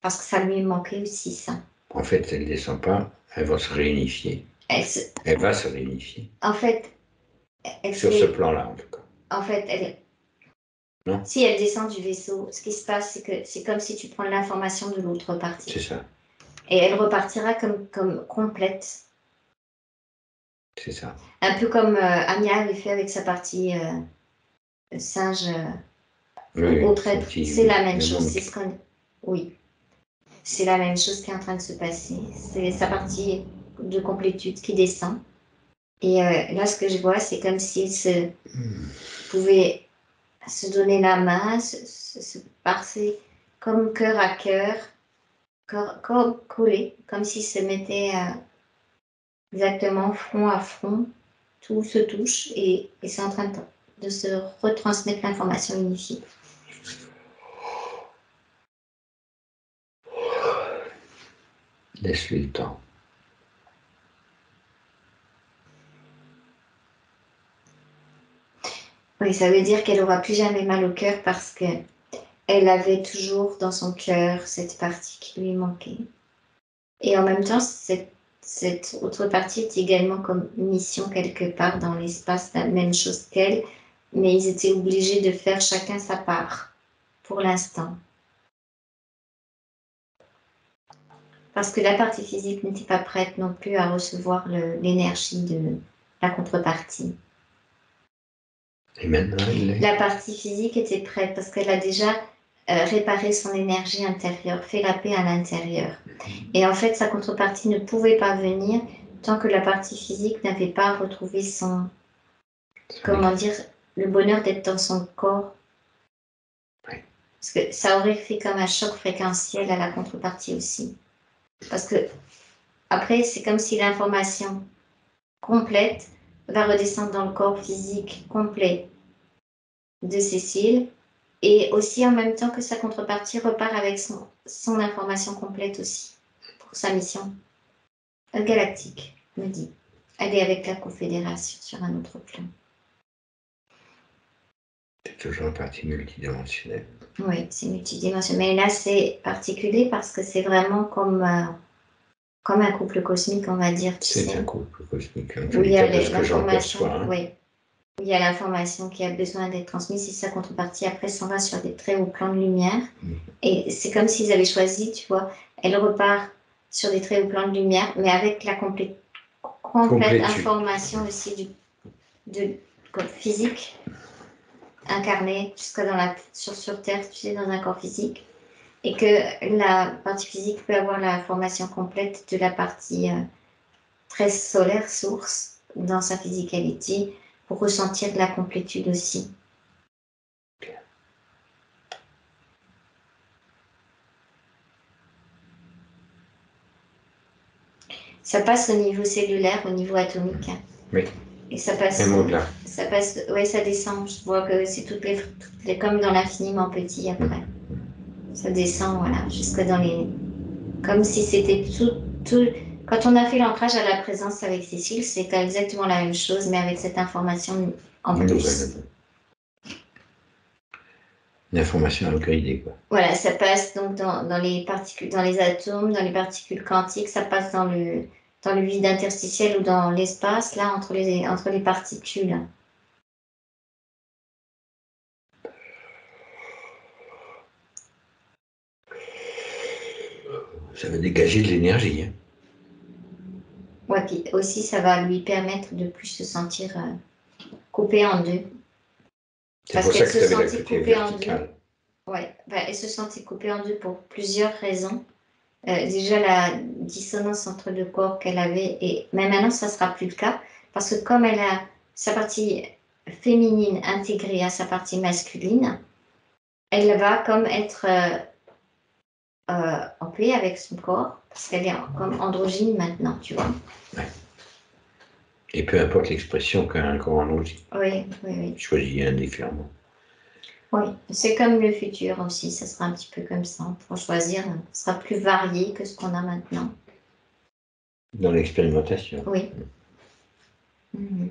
Parce que ça lui manquait aussi ça. En fait, elle ne descend pas, elle va se réunifier. Elle va se réunifier. En fait, sur ce plan-là, en tout cas. En fait, non. Si elle descend du vaisseau, ce qui se passe, c'est que c'est comme si tu prends l'information de l'autre partie. C'est ça. Et elle repartira comme complète. C'est ça. Un peu comme Anya avait fait avec sa partie singe au traître. C'est la même chose. Oui. C'est la même chose qui est en train de se passer. C'est sa partie de complétude qui descend. Et là, ce que je vois, c'est comme s'il pouvait se donner la main, se passer comme cœur à cœur, corps collé, comme s'il se mettait exactement front à front, tout se touche et c'est en train de se retransmettre l'information unifiée. Laisse-lui le temps. Oui, ça veut dire qu'elle n'aura plus jamais mal au cœur parce qu'elle avait toujours dans son cœur cette partie qui lui manquait. Et en même temps, cette autre partie est également comme mission quelque part dans l'espace, la même chose qu'elle, mais ils étaient obligés de faire chacun sa part pour l'instant. Parce que la partie physique n'était pas prête non plus à recevoir l'énergie de la contrepartie. Et maintenant, la partie physique était prête parce qu'elle a déjà réparé son énergie intérieure, fait la paix à l'intérieur. Et en fait, sa contrepartie ne pouvait pas venir tant que la partie physique n'avait pas retrouvé comment dire, le bonheur d'être dans son corps. Oui. Parce que ça aurait fait comme un choc fréquentiel à la contrepartie aussi. Parce que après, c'est comme si l'information complète va redescendre dans le corps physique complet de Cécile et aussi en même temps que sa contrepartie repart avec son information complète aussi pour sa mission galactique, me dit. Elle est avec la Confédération sur un autre plan. C'est toujours une partie multidimensionnelle. Oui, c'est multidimensionnel. Mais là, c'est particulier parce que c'est vraiment comme un couple cosmique, on va dire. C'est un couple cosmique, en Où tous il les y a cas, de ce que j'en l'information, perçois. Hein. oui. Où il y a l'information qui a besoin d'être transmise et sa contrepartie après s'en va sur des très hauts plans de lumière. Et c'est comme s'ils avaient choisi, tu vois, elle repart sur des très hauts plans de lumière, mais avec la complète information aussi de physique incarné jusqu'à sur Terre, tu sais, dans un corps physique, et que la partie physique peut avoir la formation complète de la partie très solaire, source, dans sa physicalité, pour ressentir de la complétude aussi. Ça passe au niveau cellulaire, au niveau atomique. Oui. Et ça passe. Même au-delà. Ça passe. Oui, ça descend. Je vois que c'est toutes les comme dans l'infiniment petit après. Ça descend, voilà, jusque dans les. Comme si c'était tout. Quand on a fait l'ancrage à la présence avec Cécile, c'était exactement la même chose, mais avec cette information en plus. Une information upgradée, quoi. Voilà, ça passe donc dans les particules, dans les atomes, dans les particules quantiques, ça passe dans le vide interstitiel ou dans l'espace, là, entre les particules. Ça va dégager de l'énergie. Hein. Ouais, puis aussi, ça va lui permettre de plus se sentir coupée en deux. C'est pour ça que tu avais la côté verticale. Ouais, elle se sentait coupée en deux pour plusieurs raisons. Déjà, la dissonance entre deux corps qu'elle avait, et même maintenant, ça ne sera plus le cas, parce que comme elle a sa partie féminine intégrée à sa partie masculine, elle va comme être en paix avec son corps, parce qu'elle est comme androgyne maintenant, tu vois. Ouais. Et peu importe l'expression qu'un corps androgyne. Oui. Choisis indifféremment. Oui, c'est comme le futur aussi, ça sera un petit peu comme ça. Pour choisir, ce sera plus varié que ce qu'on a maintenant. Dans l'expérimentation. Oui. Mm-hmm.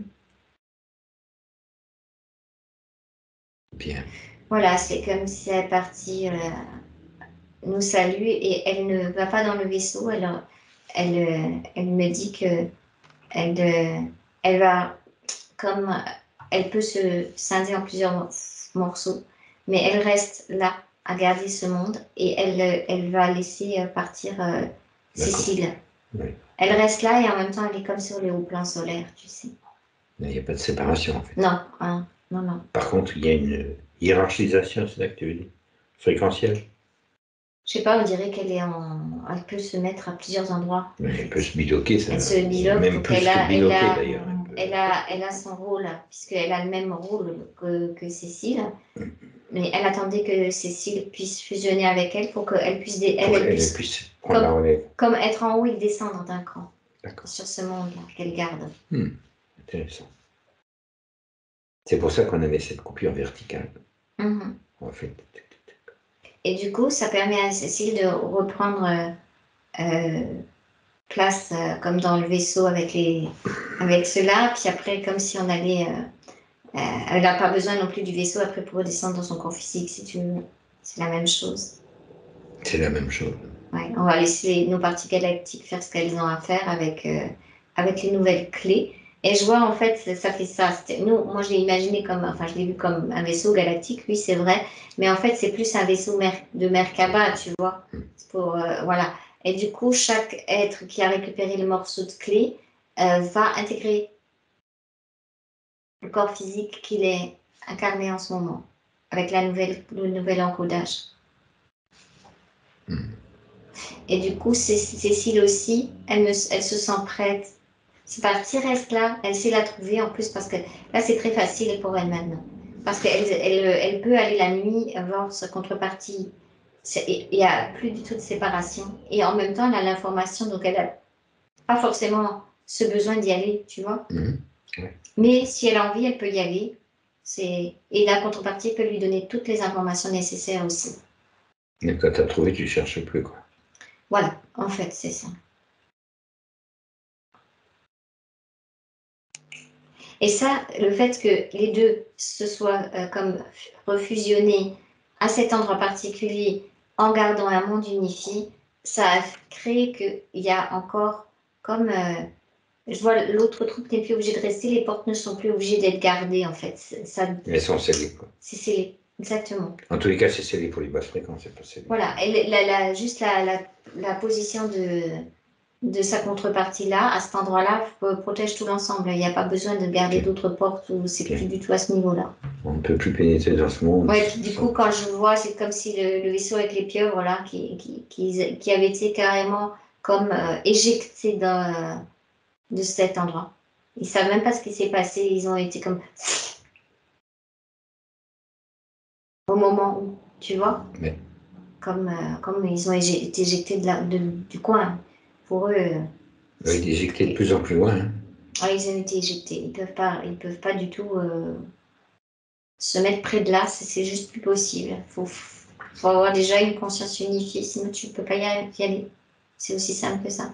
Bien. Voilà, c'est comme si elle est partie nous salue et elle ne va pas dans le vaisseau. Elle me dit que elle va comme elle peut se scinder en plusieurs morceaux, mais elle reste là à garder ce monde et elle va laisser partir Cécile. Oui. Elle reste là et en même temps elle est comme sur les hauts plans solaires, tu sais. Il n'y a pas de séparation en fait. Non, hein, non. Par contre, il y a une hiérarchisation, c'est ça que tu veux dire, fréquentielle. Je sais pas, on dirait elle peut se mettre à plusieurs endroits. Mais elle peut se biloquer, ça. Elle se biloque, même donc plus que biloquer d'ailleurs. elle a son rôle, puisqu'elle a le même rôle que Cécile. Mais elle attendait que Cécile puisse fusionner avec elle pour qu'elle puisse, puisse prendre la relève. Comme être en haut et descendre d'un cran. D'accord. Sur ce monde-là qu'elle garde. Intéressant. C'est pour ça qu'on avait cette coupure verticale. Mm-hmm. En fait. Et du coup, ça permet à Cécile de reprendre place comme dans le vaisseau avec ceux-là. Puis après, comme si on allait... elle n'a pas besoin non plus du vaisseau après pour redescendre dans son corps physique, si tu veux. C'est la même chose. C'est la même chose. Ouais, on va laisser nos parties galactiques faire ce qu'elles ont à faire avec les nouvelles clés. Et je vois en fait, ça fait ça. Moi je l'ai imaginé je l'ai vu comme un vaisseau galactique, oui c'est vrai. Mais en fait c'est plus un vaisseau de Merkaba, tu vois. Voilà. Et du coup, chaque être qui a récupéré le morceau de clé va intégrer le corps physique qu'il est incarné en ce moment, avec le nouvel encodage. Et du coup, Cécile aussi, elle se sent prête. C'est parti, reste là. Elle sait la trouver en plus parce que là, c'est très facile pour elle maintenant. Parce qu'elle peut aller la nuit voir sa contrepartie. Il n'y a plus du tout de séparation. Et en même temps, elle a l'information, donc elle n'a pas forcément ce besoin d'y aller, tu vois. Ouais. Mais si elle a envie, elle peut y aller. Et la contrepartie peut lui donner toutes les informations nécessaires aussi. Et quand tu as trouvé, tu ne cherches plus, quoi. Voilà, en fait, c'est ça. Et ça, le fait que les deux se soient comme refusionnés à cet endroit particulier en gardant un monde unifié, ça a créé qu'il y a encore comme... je vois l'autre truc n'est plus obligé de rester, les portes ne sont plus obligées d'être gardées en fait. Elles sont scellées, quoi. C'est scellé, exactement. En tous les cas, c'est scellé pour les basses fréquences, c'est pas scellé. Voilà, et juste la position de sa contrepartie là, à cet endroit-là, protège tout l'ensemble. Il n'y a pas besoin de garder d'autres portes ou c'est plus du tout à ce niveau-là. On ne peut plus pénétrer dans ce monde. Ouais, puis du coup, quand je vois, c'est comme si le vaisseau avec les pieuvres là, qui avait été carrément comme éjecté de cet endroit. Ils savent même pas ce qui s'est passé. Ils ont été comme au moment où, tu vois, Mais... comme ils ont été éjectés du coin. Pour eux. Ils ont été éjectés de plus en plus loin. Hein. Ouais, ils ont été éjectés. Ils peuvent pas du tout se mettre près de là. C'est juste plus possible. Faut avoir déjà une conscience unifiée, sinon tu peux pas y aller. C'est aussi simple que ça.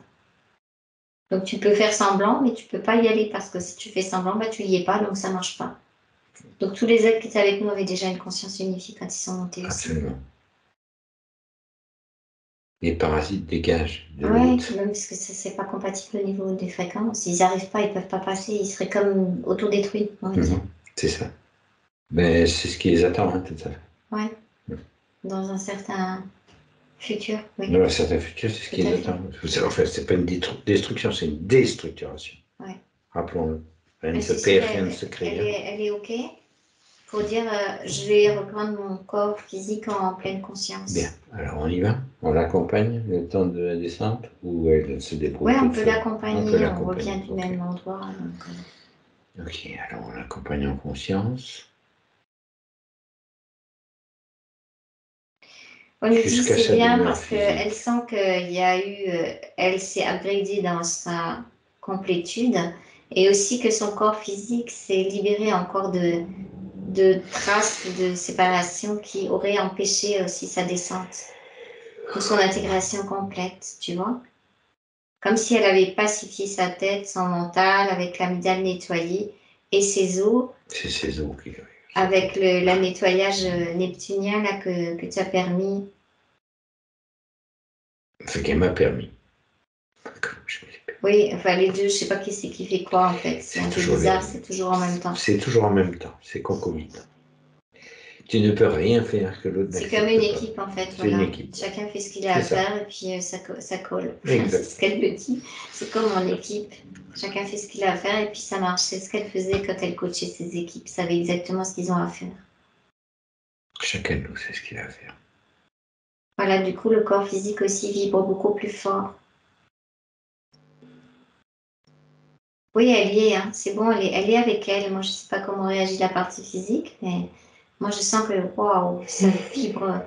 Donc tu peux faire semblant, mais tu peux pas y aller parce que si tu fais semblant, bah tu y es pas, donc ça marche pas. Donc tous les êtres qui étaient avec nous avaient déjà une conscience unifiée quand ils sont montés aussi. Absolument. Les parasites dégagent de Oui, l'autre. même parce que c'est pas compatible au niveau des fréquences. S'ils n'y arrivent pas, ils peuvent pas passer. Ils seraient comme autodétruits, on va dire. C'est ça. Mais c'est ce qui les attend, hein, tout ça. Oui. Dans un certain futur, oui. Dans un certain futur, c'est ce qui les attend. En fait, c'est pas une destruction, c'est une déstructuration. Ouais. Rappelons-le. Rien ne se Ceci, perd, rien ne se crée. Elle est OK pour dire je vais reprendre mon corps physique en pleine conscience. Bien, alors on y va. On l'accompagne le temps de la descente ou elle se débrouille? Oui, on peut l'accompagner, on revient du même endroit. Donc, Ok, alors on l'accompagne en conscience. On nous dit c'est bien parce qu'elle sent qu'il y a eu, elle s'est upgradée dans sa complétude et aussi que son corps physique s'est libéré encore de traces de séparation qui auraient empêché aussi sa descente ou son intégration complète, tu vois. Comme si elle avait pacifié sa tête, son mental avec l'amygdale nettoyée et ses os. C'est ses os qui... Avec le nettoyage neptunien là, que tu as permis. Ce qu'elle m'a permis. Oui, enfin les deux, je sais pas qui c'est qui fait quoi en fait. C'est un peu bizarre, c'est toujours en même temps. C'est toujours en même temps, c'est concomitant. Tu ne peux rien faire que l'autre. C'est comme une équipe en fait. Voilà. Une équipe. Chacun fait ce qu'il a à faire et puis ça colle. Exact. C'est ce qu'elle me dit. C'est comme en équipe. Chacun fait ce qu'il a à faire et puis ça marche. C'est ce qu'elle faisait quand elle coachait ses équipes. Ils savaient exactement ce qu'ils ont à faire. Chacun de nous sait ce qu'il a à faire. Voilà, du coup, le corps physique aussi vibre beaucoup plus fort. Oui, elle y est, hein. C'est bon, elle est avec elle. Moi, je ne sais pas comment réagit la partie physique, mais moi, je sens que, waouh, ça vibre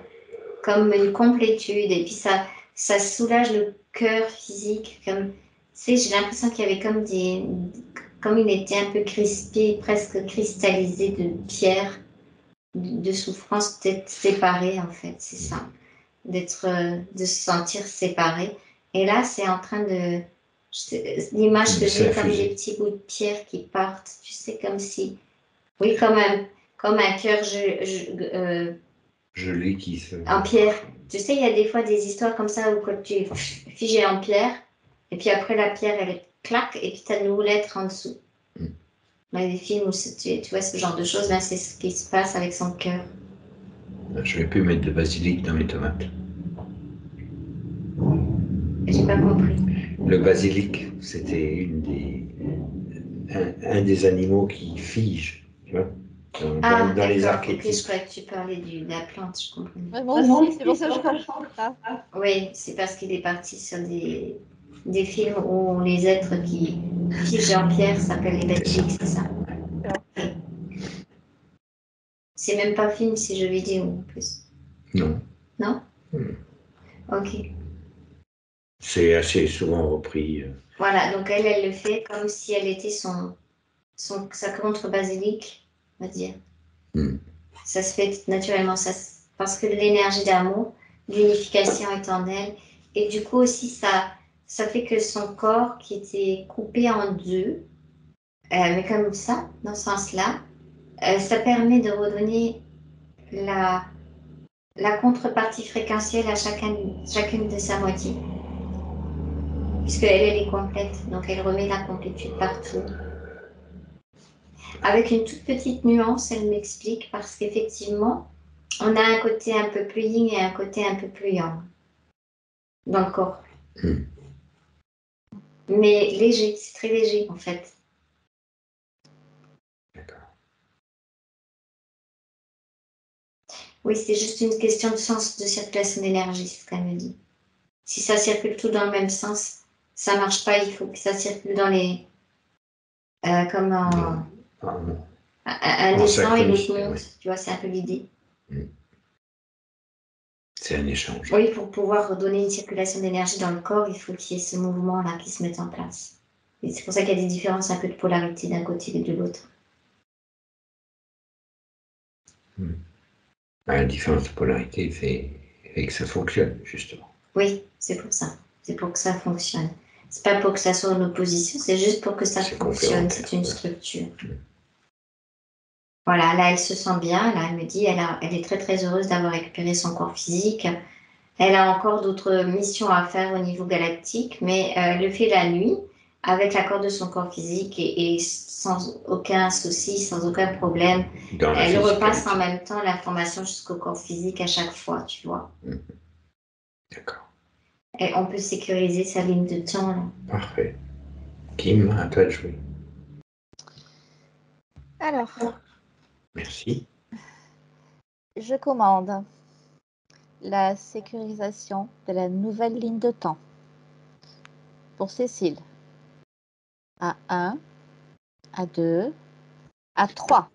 comme une complétude. Et puis, ça soulage le cœur physique. Comme, tu sais, j'ai l'impression qu'il y avait comme il était un peu crispé, presque cristallisé de pierre, de souffrance, d'être séparé, en fait, c'est ça. De se sentir séparé. Et là, c'est en train de... L'image que j'ai comme des petits bouts de pierre qui partent, tu sais, comme si... Oui, comme un cœur gelé qui se... en pierre. Tu sais, il y a des fois des histoires comme ça où quand tu es figé en pierre, et puis après la pierre, elle claque, et puis tu as de nouveau l'être en dessous. Dans des films où tu vois ce genre de choses, là, c'est ce qui se passe avec son cœur. Je vais plus mettre de basilic dans mes tomates. J'ai pas compris. Le basilic, c'était un des animaux qui fige, tu vois, dans les archétypes. Ok, je croyais que tu parlais de la plante, je comprends. Moi aussi, c'est pour ça que je comprends pas. Oui, c'est parce qu'il est parti sur des des films où les êtres qui figent en pierre s'appellent les Belgiques, c'est ça? C'est même pas film, c'est jeu vidéo en plus. Non. Non? Ok. C'est assez souvent repris. Voilà, donc elle le fait comme si elle était sa contre-basilique, on va dire. Ça se fait naturellement, parce que l'énergie d'amour, l'unification est en elle. Et du coup aussi, ça fait que son corps, qui était coupé en deux, mais comme ça, dans ce sens-là, ça permet de redonner la contrepartie fréquentielle à chacune de sa moitié. Puisque elle est complète, donc elle remet la complétude partout. Avec une toute petite nuance, elle m'explique, parce qu'effectivement, on a un côté un peu plus yin et un côté un peu plus yang dans le corps. Mais léger, c'est très léger en fait. Oui, c'est juste une question de sens de circulation d'énergie, c'est ce qu'elle me dit. Si ça circule tout dans le même sens, ça marche pas, il faut que ça circule dans les... comme un descend et l'autre monte, oui. Tu vois, c'est un peu l'idée. C'est un échange. Oui, pour pouvoir redonner une circulation d'énergie dans le corps, il faut qu'il y ait ce mouvement-là qui se mette en place. Et c'est pour ça qu'il y a des différences un peu de polarité d'un côté et de l'autre. La différence de polarité fait que ça fonctionne, justement. Oui, c'est pour ça. C'est pour que ça fonctionne. C'est pas pour que ça soit en opposition, c'est juste pour que ça fonctionne. C'est une structure. Voilà, là, elle se sent bien. Là, elle me dit, elle est très, très heureuse d'avoir récupéré son corps physique. Elle a encore d'autres missions à faire au niveau galactique, mais elle le fait la nuit avec l'accord de son corps physique et sans aucun souci, sans aucun problème. Elle repasse en même temps l'information jusqu'au corps physique à chaque fois, tu vois. D'accord. Et on peut sécuriser sa ligne de temps. Là. Parfait. Kim, à toi de jouer. Alors. Merci. Je commande la sécurisation de la nouvelle ligne de temps pour Cécile. À 1, à 2, à 3.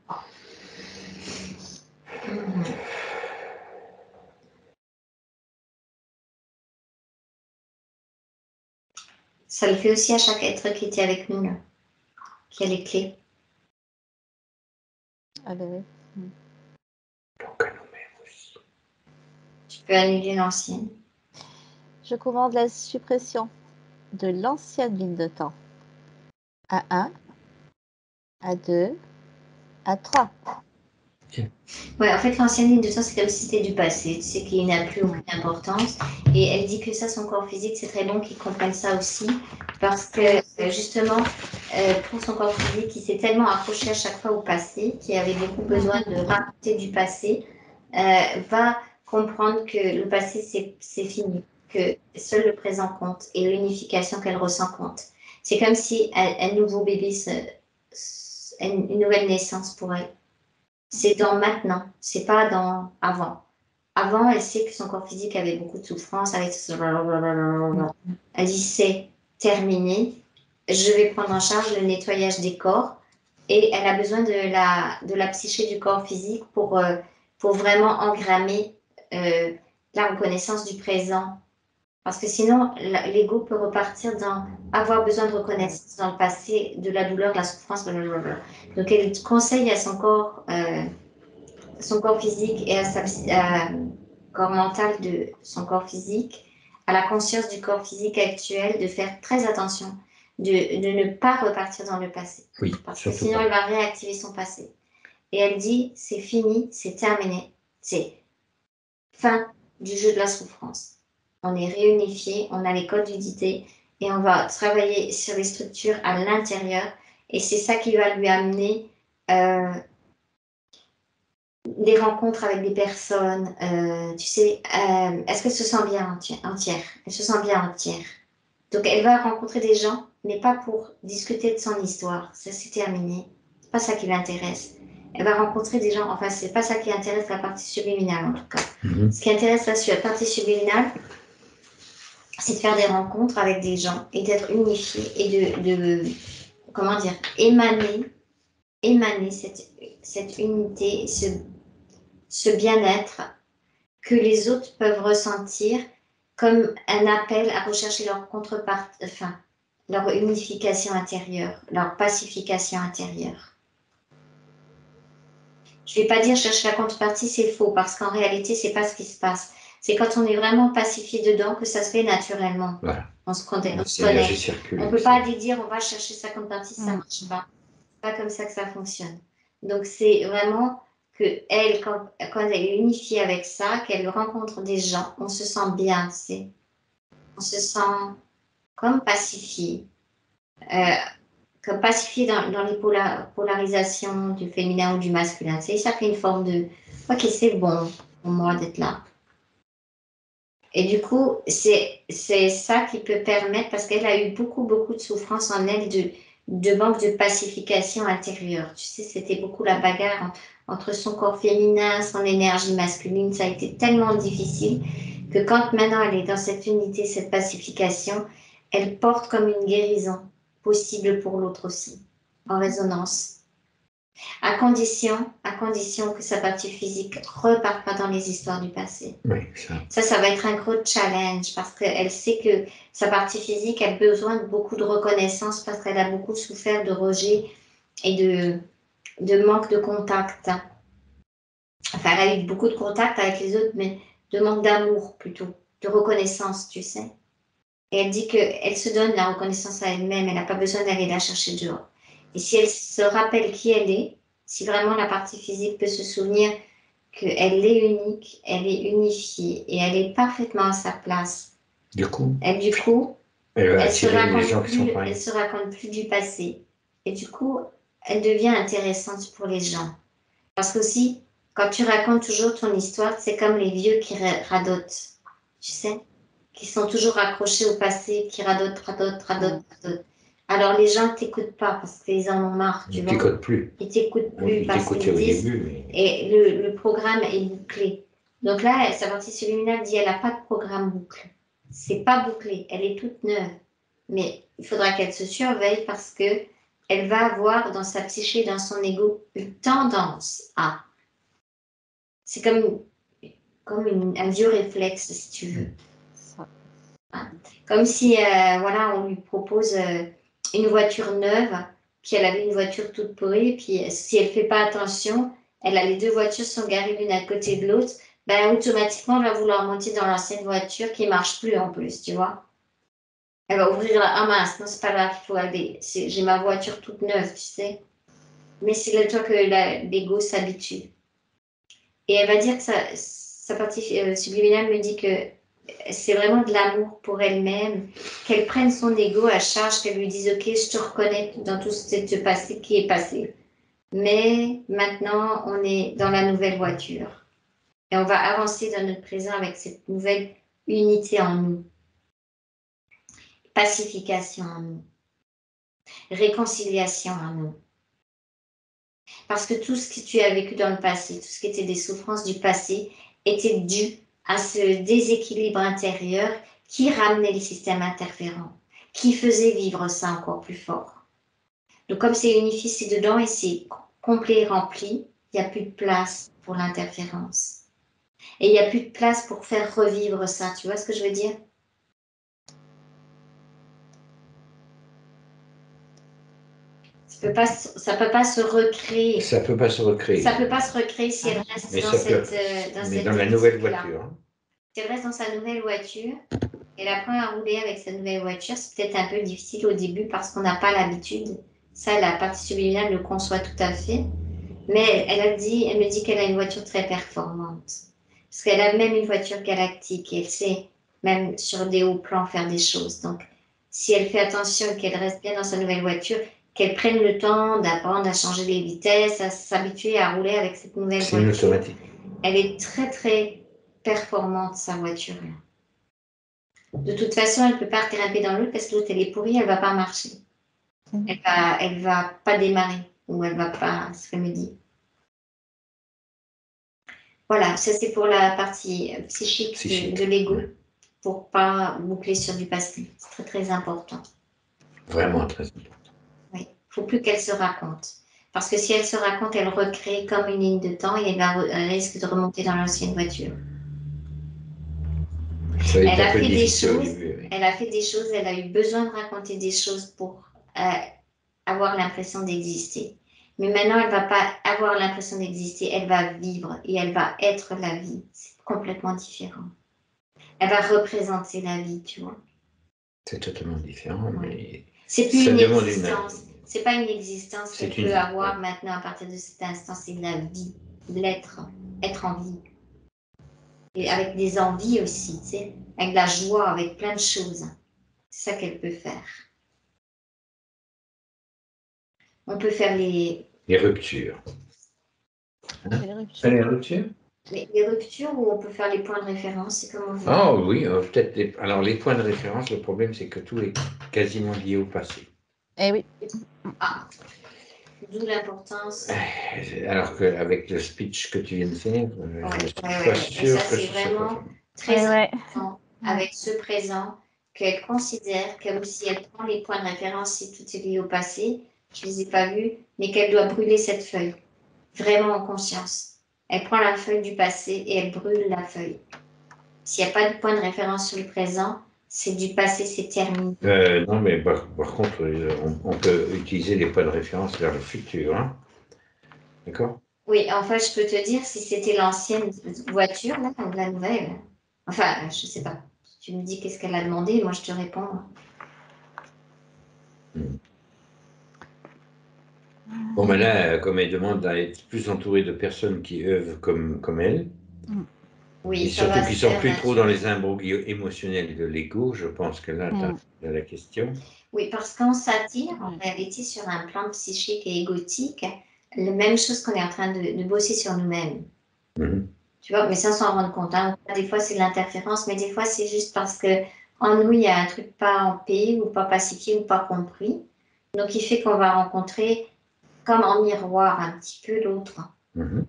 Ça le fait aussi à chaque être qui était avec nous, là, qui a les clés. Ah ben oui. Donc à nous-mêmes aussi. Tu peux annuler l'ancienne. Je commande la suppression de l'ancienne ligne de temps. À 1, à 2, à 3. Ouais, en fait, l'ancienne ligne de temps, c'est comme si c'était du passé, tu sais, qui n'a plus aucune importance. Et elle dit que ça, son corps physique, c'est très bon qu'il comprenne ça aussi, parce que justement, pour son corps physique, il s'est tellement accroché à chaque fois au passé, qu'il avait beaucoup besoin de raconter du passé, va comprendre que le passé, c'est fini, que seul le présent compte et l'unification qu'elle ressent compte. C'est comme si un nouveau bébé, une nouvelle naissance pour elle. C'est dans maintenant, c'est pas dans avant. Avant, elle sait que son corps physique avait beaucoup de souffrance, avec elle dit c'est terminé, je vais prendre en charge le nettoyage des corps et elle a besoin de la psyché du corps physique pour vraiment engrammer la reconnaissance du présent. Parce que sinon, l'ego peut repartir dans avoir besoin de reconnaissance dans le passé, de la douleur, de la souffrance, blablabla. Donc, elle conseille à son corps physique et à corps mental de son corps physique, à la conscience du corps physique actuel, de faire très attention, de ne pas repartir dans le passé. Oui, parce que sinon, elle va réactiver son passé. Et elle dit, c'est fini, c'est terminé, c'est fin du jeu de la souffrance. On est réunifié, on a les codes d'unité et on va travailler sur les structures à l'intérieur. Et c'est ça qui va lui amener des rencontres avec des personnes. Tu sais, est-ce qu'elle se sent bien entière? Elle se sent bien entière. Donc, elle va rencontrer des gens, mais pas pour discuter de son histoire. Ça, c'est terminé. C'est pas ça qui l'intéresse. Elle va rencontrer des gens, enfin, c'est pas ça qui intéresse la partie subliminale, en tout cas. Ce qui intéresse la partie subliminale, c'est de faire des rencontres avec des gens et d'être unifié et de comment dire, émaner cette unité, ce bien-être que les autres peuvent ressentir comme un appel à rechercher leur contrepartie, enfin, leur unification intérieure, leur pacification intérieure. Je ne vais pas dire chercher la contrepartie, c'est faux, parce qu'en réalité, c'est pas ce qui se passe. C'est quand on est vraiment pacifié dedans que ça se fait naturellement. Voilà. On se connecte. Circule, on ne peut pas aller dire on va chercher sa contrepartie, ça ne marche pas. C'est pas comme ça que ça fonctionne. Donc c'est vraiment que elle, quand elle est unifiée avec ça, qu'elle rencontre des gens, on se sent bien, tu sais. On se sent comme pacifié. Comme pacifié dans les polarisations du féminin ou du masculin. Tu sais, ça fait une forme de ok, c'est bon pour moi d'être là. Et du coup, c'est ça qui peut permettre, parce qu'elle a eu beaucoup de souffrance en elle, de manque de pacification intérieure. Tu sais, c'était beaucoup la bagarre entre son corps féminin, son énergie masculine. Ça a été tellement difficile que quand maintenant elle est dans cette unité, cette pacification, elle porte comme une guérison possible pour l'autre aussi, en résonance. À condition que sa partie physique reparte pas dans les histoires du passé. Oui, ça va être un gros challenge parce qu'elle sait que sa partie physique a besoin de beaucoup de reconnaissance parce qu'elle a beaucoup souffert de rejet et de manque de contact. Enfin, elle a eu beaucoup de contact avec les autres, mais de manque d'amour plutôt, de reconnaissance, tu sais. Et elle dit qu'elle se donne la reconnaissance à elle-même, elle n'a pas besoin d'aller la chercher dehors. Et si elle se rappelle qui elle est, si vraiment la partie physique peut se souvenir qu'elle est unique, elle est unifiée et elle est parfaitement à sa place. Du coup, elle se raconte plus du passé. Et du coup, elle devient intéressante pour les gens. Parce qu'aussi, quand tu racontes toujours ton histoire, c'est comme les vieux qui radotent, tu sais, qui sont toujours accrochés au passé, qui radotent. Alors les gens ne t'écoutent pas parce qu'ils en ont marre, tu vois. Ils t'écoutent plus. Ils t'écoutent plus parce qu'ils disent. Début, mais... Et le programme est bouclé. Donc là, sa partie subliminale dit elle n'a pas de programme bouclé. C'est pas bouclé, elle est toute neuve. Mais il faudra qu'elle se surveille parce que elle va avoir dans sa psyché, dans son ego, une tendance à. C'est comme un vieux réflexe, si tu veux. Comme si, on lui propose une voiture neuve, puis elle avait une voiture toute pourrie, puis si elle ne fait pas attention, les deux voitures sont garées l'une à côté de l'autre, ben automatiquement, elle va vouloir monter dans l'ancienne voiture qui ne marche plus en plus, tu vois. Elle va ouvrir ah mince, non, c'est pas là qu'il faut aller, j'ai ma voiture toute neuve, tu sais. Mais c'est le temps que l'ego s'habitue. Et elle va dire que sa partie subliminale me dit que c'est vraiment de l'amour pour elle-même, qu'elle prenne son ego à charge, qu'elle lui dise ok, je te reconnais dans tout ce passé qui est passé. Mais maintenant, on est dans la nouvelle voiture. Et on va avancer dans notre présent avec cette nouvelle unité en nous. Pacification en nous. Réconciliation en nous. Parce que tout ce que tu as vécu dans le passé, tout ce qui était des souffrances du passé, était dû à ce déséquilibre intérieur qui ramenait les systèmes interférents, qui faisait vivre ça encore plus fort. Donc comme c'est unifié, c'est dedans et c'est complet et rempli, il n'y a plus de place pour l'interférence. Et il n'y a plus de place pour faire revivre ça, tu vois ce que je veux dire ? Ça peut pas se recréer. Ça peut pas se recréer. Ça peut pas se recréer si elle reste dans la nouvelle voiture. Si elle reste dans sa nouvelle voiture, elle apprend à rouler avec sa nouvelle voiture, c'est peut-être un peu difficile au début parce qu'on n'a pas l'habitude. Ça, la partie subliminale le conçoit tout à fait. Mais elle me dit qu'elle a une voiture très performante. Parce qu'elle a même une voiture galactique et elle sait même sur des hauts plans faire des choses. Donc, si elle fait attention et qu'elle reste bien dans sa nouvelle voiture, qu'elle prenne le temps d'apprendre à changer les vitesses, à s'habituer à rouler avec cette nouvelle voiture. C'est une automatique. Elle est très, très performante, sa voiture. De toute façon, elle ne peut pas grimper dans l'autre parce que l'autre, elle est pourrie, elle ne va pas marcher. Elle va pas démarrer ou elle va pas, ce qu'elle me dit. Voilà, ça c'est pour la partie psychique de l'ego. pour pas boucler sur du passé. C'est très, très important. Vraiment très important. Oui, il ne faut plus qu'elle se raconte. Parce que si elle se raconte, elle recrée comme une ligne de temps et elle risque de remonter dans l'ancienne voiture. Ça va être Elle a un peu fait des difficile au choses, début. Oui. elle a fait des choses, elle a eu besoin de raconter des choses pour avoir l'impression d'exister. Mais maintenant, elle ne va pas avoir l'impression d'exister, elle va vivre et elle va être la vie. C'est complètement différent. Elle va représenter la vie, tu vois. C'est totalement différent, Ouais. mais C'est plus ça une demande existence. C'est pas une existence C'est qu'elle une peut vie, avoir ouais. maintenant à partir de cet instant, c'est de la vie, de l'être, être en vie. Et avec des envies aussi, tu sais, avec de la joie, avec plein de choses. C'est ça qu'elle peut faire. On peut faire les ruptures. Hein? Les ruptures. Les ruptures? les ruptures ou on peut faire les points de référence, c'est comme on veut. Ah oui, peut-être. Alors, les points de référence, le problème, c'est que tout est quasiment lié au passé. Eh oui. Ah, d'où l'importance. Alors qu'avec le speech que tu viens de faire, je ne suis pas Et sûr ça, que c'est ce soit vraiment possible. très Ouais. important avec ce présent qu'elle considère comme si elle prend les points de référence, si tout est lié au passé, je ne les ai pas vus, mais qu'elle doit brûler cette feuille, vraiment en conscience. Elle prend la feuille du passé et elle brûle la feuille. S'il n'y a pas de point de référence sur le présent, c'est du passé, c'est terminé. Non, mais par contre, on peut utiliser les points de référence vers le futur. Hein? D'accord? Oui, enfin, je peux te dire, si c'était l'ancienne voiture, là, ou la nouvelle, enfin, je ne sais pas. Tu me dis qu'est-ce qu'elle a demandé, moi je te réponds. Bon, mais là, comme elle demande à être plus entourée de personnes qui œuvrent comme elle, Oui, et ça surtout va qui se sont faire plus trop dans naturellement. les imbroglios émotionnels de l'ego, je pense que là, tu as la question. Oui, parce qu'on s'attire en réalité sur un plan psychique et égotique, la même chose qu'on est en train de bosser sur nous-mêmes. Mhm. Tu vois, mais sans s'en rendre compte. Hein. Des fois, c'est de l'interférence, mais des fois, c'est juste parce que en nous, il y a un truc pas en paix ou pas pacifié ou pas compris. Donc, il fait qu'on va rencontrer comme en miroir un petit peu l'autre. Mhm.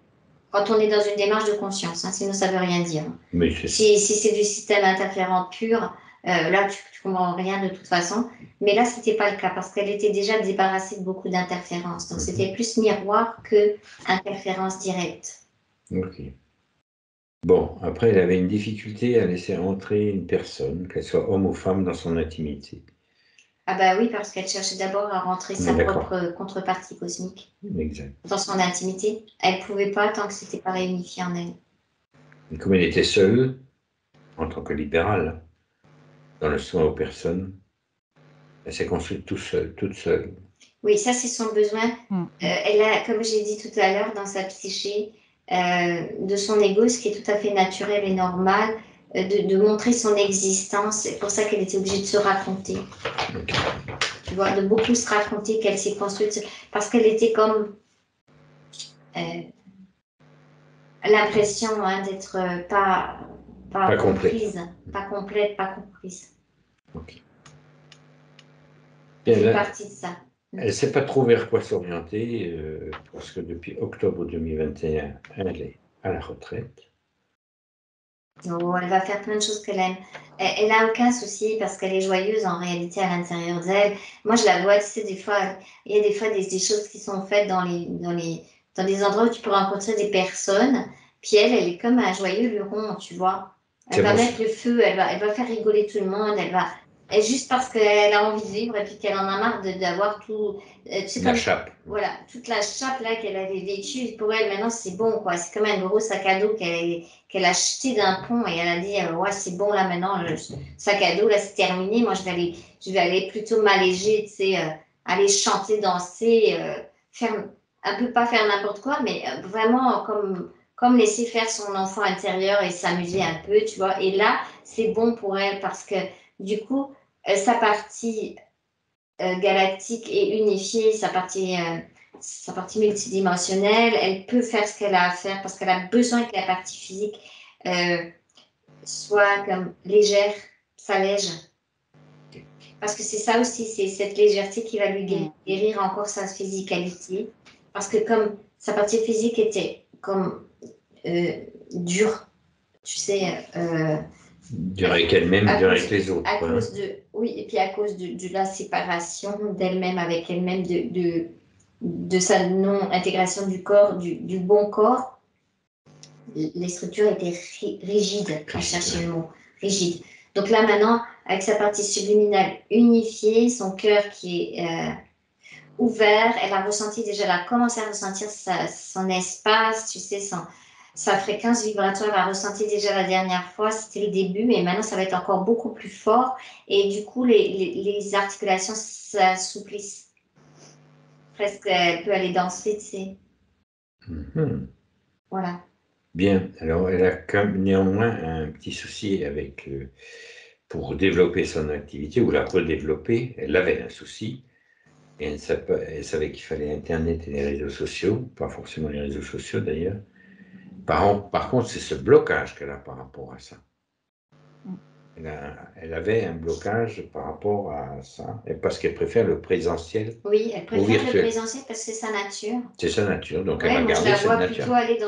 Quand on est dans une démarche de conscience, hein, sinon ça ne veut rien dire. Mais Si c'est du système interférent pur, là, tu ne comprends rien de toute façon. Mais là, ce n'était pas le cas parce qu'elle était déjà débarrassée de beaucoup d'interférences. Donc, c'était plus miroir que interférence directe. Ok. Bon, après, elle avait une difficulté à laisser entrer une personne, qu'elle soit homme ou femme, dans son intimité. Ah bah oui, parce qu'elle cherchait d'abord à rentrer sa propre contrepartie cosmique Exact. dans son intimité. Elle ne pouvait pas tant que ce n'était pas réunifié en elle. Et comme elle était seule, en tant que libérale, dans le soin aux personnes, elle s'est construite toute seule. Oui, ça c'est son besoin. Elle a, comme j'ai dit tout à l'heure, dans sa psyché, de son ego, ce qui est tout à fait naturel et normal, de montrer son existence. C'est pour ça qu'elle était obligée de se raconter. Okay. Tu vois, de beaucoup se raconter qu'elle s'est construite, parce qu'elle était comme l'impression d'être pas comprise, pas complète, pas comprise. Okay. Elle fait partie de ça. Elle ne sait pas trop vers quoi s'orienter, parce que depuis octobre 2021, elle est à la retraite. Oh, elle va faire plein de choses qu'elle aime. Elle n'a aucun souci parce qu'elle est joyeuse en réalité à l'intérieur d'elle. Moi, je la vois, tu sais, des fois, il y a des fois des choses qui sont faites dans des endroits où tu peux rencontrer des personnes. Puis elle est comme un joyeux luron, tu vois. Elle va mettre le feu, elle va faire rigoler tout le monde, et juste parce qu'elle a envie de vivre et puis qu'elle en a marre d'avoir tout. La chape. Voilà, toute la chape là qu'elle avait vécue, pour elle maintenant c'est bon quoi. C'est comme un gros sac à dos qu'elle a acheté d'un pont et elle a dit ouais c'est bon là maintenant, le sac à dos là c'est terminé. Moi je vais aller plutôt m'alléger, tu sais, aller chanter, danser, faire un peu pas faire n'importe quoi, mais vraiment comme laisser faire son enfant intérieur et s'amuser un peu, tu vois. Et là, c'est bon pour elle parce que du coup, sa partie galactique est unifiée, sa partie multidimensionnelle, elle peut faire ce qu'elle a à faire parce qu'elle a besoin que la partie physique soit comme légère, s'allège. Parce que c'est ça aussi, c'est cette légèreté qui va lui guérir encore sa physicalité. Parce que comme sa partie physique était comme dur, tu sais, Dur avec elle-même, dur avec les autres. À quoi, cause oui, et puis à cause de la séparation d'elle-même avec elle-même, de sa non-intégration du corps, du bon corps, les structures étaient rigides, à chercher le mot, rigides. Donc là, maintenant, avec sa partie subliminale unifiée, son cœur qui est ouvert, elle a ressenti déjà, elle a commencé à ressentir son espace, tu sais, sa fréquence vibratoire, elle a ressenti déjà la dernière fois, c'était le début, mais maintenant ça va être encore beaucoup plus fort, et du coup les articulations s'assouplissent. Presque, elle peut aller danser, tu sais. Mhm. Voilà. Bien, alors elle a néanmoins un petit souci avec, pour développer son activité, ou la redévelopper, elle avait un souci, et elle savait qu'il fallait Internet et les réseaux sociaux, pas forcément les réseaux sociaux d'ailleurs. Par contre, c'est ce blocage qu'elle a par rapport à ça. Elle avait un blocage par rapport à ça, et parce qu'elle préfère le présentiel. Oui, elle préfère le virtuel. Présentiel parce que c'est sa nature. C'est sa nature, donc Ouais, elle va moi je garder la cette vois nature. plutôt aller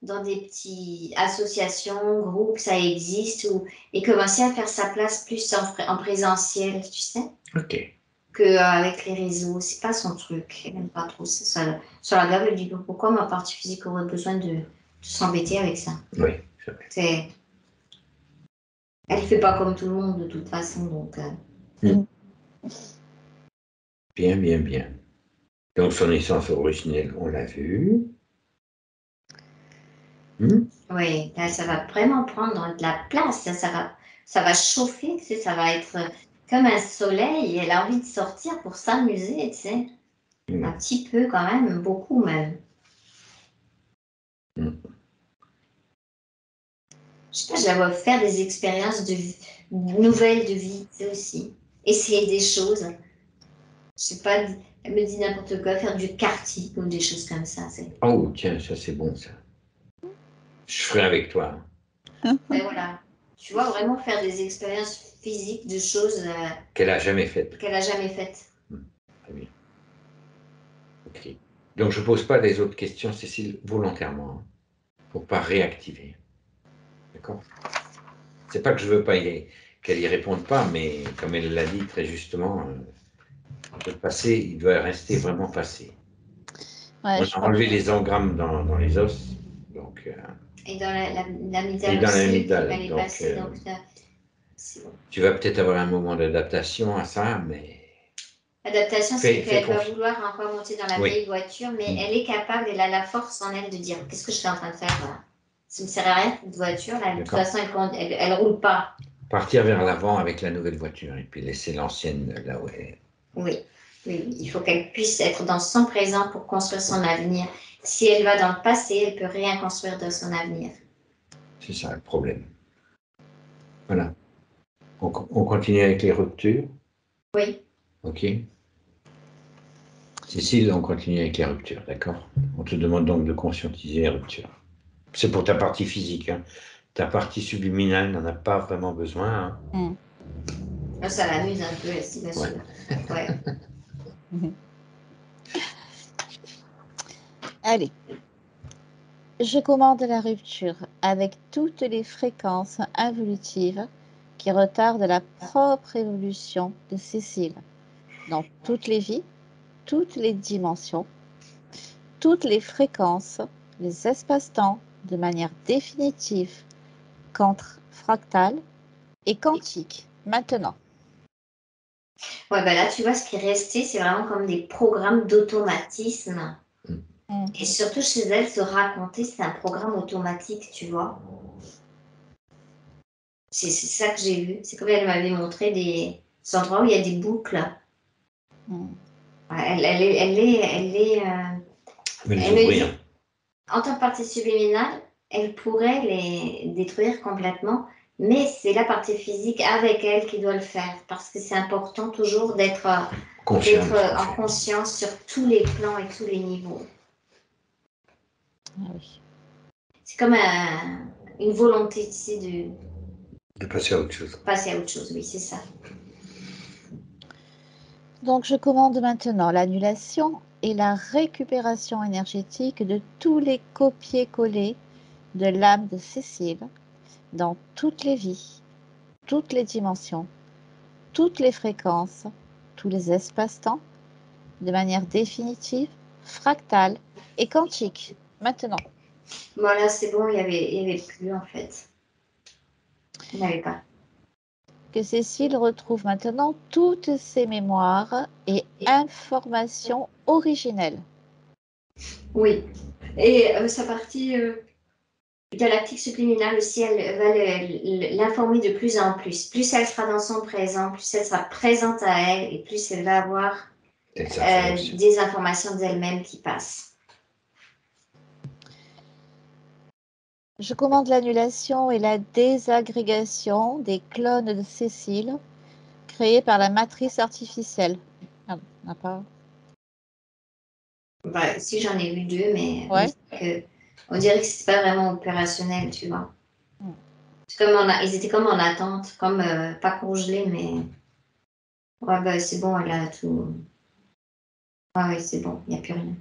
dans des petites associations, groupes, ça existe, et commencer à faire sa place plus en présentiel, tu sais, Ok, qu'avec les réseaux. C'est pas son truc. Elle n'aime pas trop ça. Sur la gave, elle dit pourquoi ma partie physique aurait besoin de s'embêter avec ça. oui, c'est vrai. Elle fait pas comme tout le monde de toute façon, donc. Bien, bien, bien. Donc son essence originelle, on l'a vu. Oui, là, ça va vraiment prendre de la place. Ça va chauffer, tu sais, ça va être comme un soleil. Elle a envie de sortir pour s'amuser, tu sais. Un petit peu quand même, beaucoup même. Je sais pas, je la vois faire des expériences nouvelles de vie, tu sais, aussi. Essayer des choses. Je sais pas, elle me dit n'importe quoi, faire du karting ou des choses comme ça. Oh, tiens, ça c'est bon, ça. Je ferai avec toi. Mais voilà. Tu vois, vraiment faire des expériences physiques de choses Qu'elle n'a jamais faites. qu'elle a jamais faites. Très bien. Ok. Donc je ne pose pas les autres questions, Cécile, volontairement, pour ne pas réactiver. D'accord? C'est pas que je veux pas qu'elle y réponde pas, mais comme elle l'a dit très justement, le passé, il doit rester vraiment passé. Ouais, On a enlevé les engrammes dans les os, donc. Et dans l'amygdale Et dans aussi, l'amygdale, elle est donc, passée, donc c'est bon. Tu vas peut-être avoir un moment d'adaptation à ça, mais. L'adaptation, c'est qu'elle va confiance. vouloir encore monter dans la Oui. vieille voiture, mais elle est capable, elle a la force en elle de dire qu'est-ce que je suis en train de faire là. Ça ne me sert à rien cette voiture là. De toute façon, elle roule pas. Partir vers l'avant avec la nouvelle voiture et puis laisser l'ancienne là où elle est. Oui, oui, il faut qu'elle puisse être dans son présent pour construire son avenir. Si elle va dans le passé, elle peut rien construire de son avenir. C'est ça le problème. Voilà. On continue avec les ruptures. Oui. Ok. Cécile, on continue avec les ruptures, d'accord? On te demande donc de conscientiser les ruptures. C'est pour ta partie physique. Hein. Ta partie subliminale n'en a pas vraiment besoin. Hein. Ça l'amuse un peu, elle s'y va sûr. Ouais. Allez. Je commande la rupture avec toutes les fréquences involutives qui retardent la propre évolution de Cécile dans toutes les vies, toutes les dimensions, toutes les fréquences, les espaces-temps de manière définitive, fractale et quantique. Maintenant. Ouais, ben là, tu vois, ce qui est resté, c'est vraiment comme des programmes d'automatisme. Et surtout chez elle, se raconter, c'est un programme automatique, tu vois. C'est ça que j'ai vu. C'est comme elle m'avait montré des endroits où il y a des boucles. Elle me dit, en tant que partie subliminale, elle pourrait les détruire complètement, mais c'est la partie physique avec elle qui doit le faire, parce que c'est important toujours d'être en conscience sur tous les plans et tous les niveaux. Ah oui. C'est comme une volonté, tu sais, de passer à autre chose. Passer à autre chose, oui, c'est ça. Donc, je commande maintenant l'annulation et la récupération énergétique de tous les copier-coller de l'âme de Cécile dans toutes les vies, toutes les dimensions, toutes les fréquences, tous les espaces-temps, de manière définitive, fractale et quantique. Maintenant. Voilà, c'est bon, il y avait plus en fait. Il n'y avait pas. Que Cécile retrouve maintenant toutes ses mémoires et informations originelles. Oui. Et sa partie galactique subliminale aussi, elle va l'informer de plus en plus. Plus elle sera dans son présent, plus elle sera présente à elle et plus elle va avoir des informations d'elle-même qui passent. Je commande l'annulation et la désagrégation des clones de Cécile créés par la matrice artificielle. Ah, on n'a pas... Bah, si j'en ai vu 2, mais Ouais. on dirait que c'est pas vraiment opérationnel, tu vois. C'est comme ils étaient comme en attente, comme pas congelés, mais ouais, bah, c'est bon, elle a tout. Ah oui, c'est bon, il n'y a plus rien.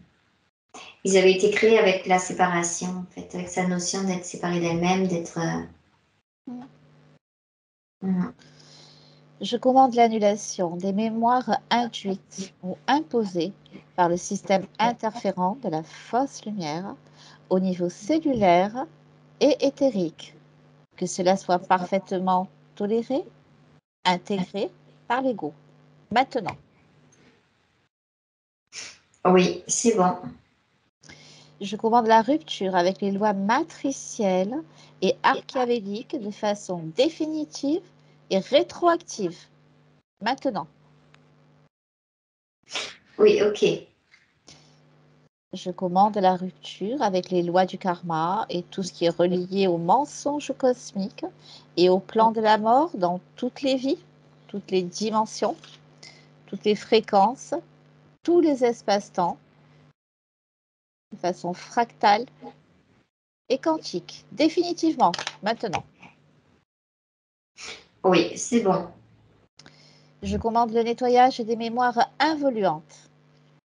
Ils avaient été créés avec la séparation, en fait, avec sa notion d'être séparée d'elle-même, d'être. Je commande l'annulation des mémoires induites ou imposées par le système interférent de la fausse lumière au niveau cellulaire et éthérique. Que cela soit parfaitement toléré, intégré par l'ego. Maintenant. Oui, c'est bon. Je commande la rupture avec les lois matricielles et archavéliques de façon définitive et rétroactive. Maintenant. Oui, ok. Je commande la rupture avec les lois du karma et tout ce qui est relié au mensonge cosmique et au plan de la mort dans toutes les vies, toutes les dimensions, toutes les fréquences, tous les espaces-temps, de façon fractale et quantique, définitivement, maintenant. Oui, c'est bon. Je commande le nettoyage des mémoires involuantes,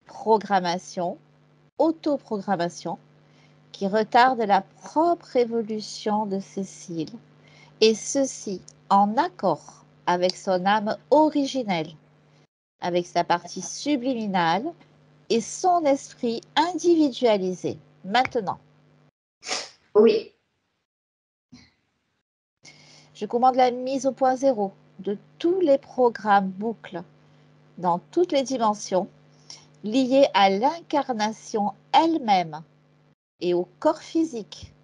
programmation, autoprogrammation, qui retardent la propre évolution de Cécile, et ceci en accord avec son âme originelle, avec sa partie subliminale et son esprit individualisé. Maintenant. Oui. Je commande la mise au point zéro de tous les programmes boucles dans toutes les dimensions liés à l'incarnation elle-même et au corps physique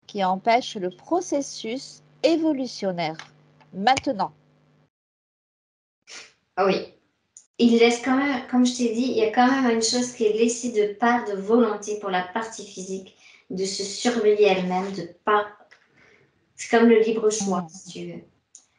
qui empêchent le processus évolutionnaire. Maintenant. Oui. Il laisse quand même, comme je t'ai dit, il y a quand même une chose qui est laissée de part de volonté pour la partie physique, de se surveiller elle-même, de pas. C'est comme le libre choix, si tu veux.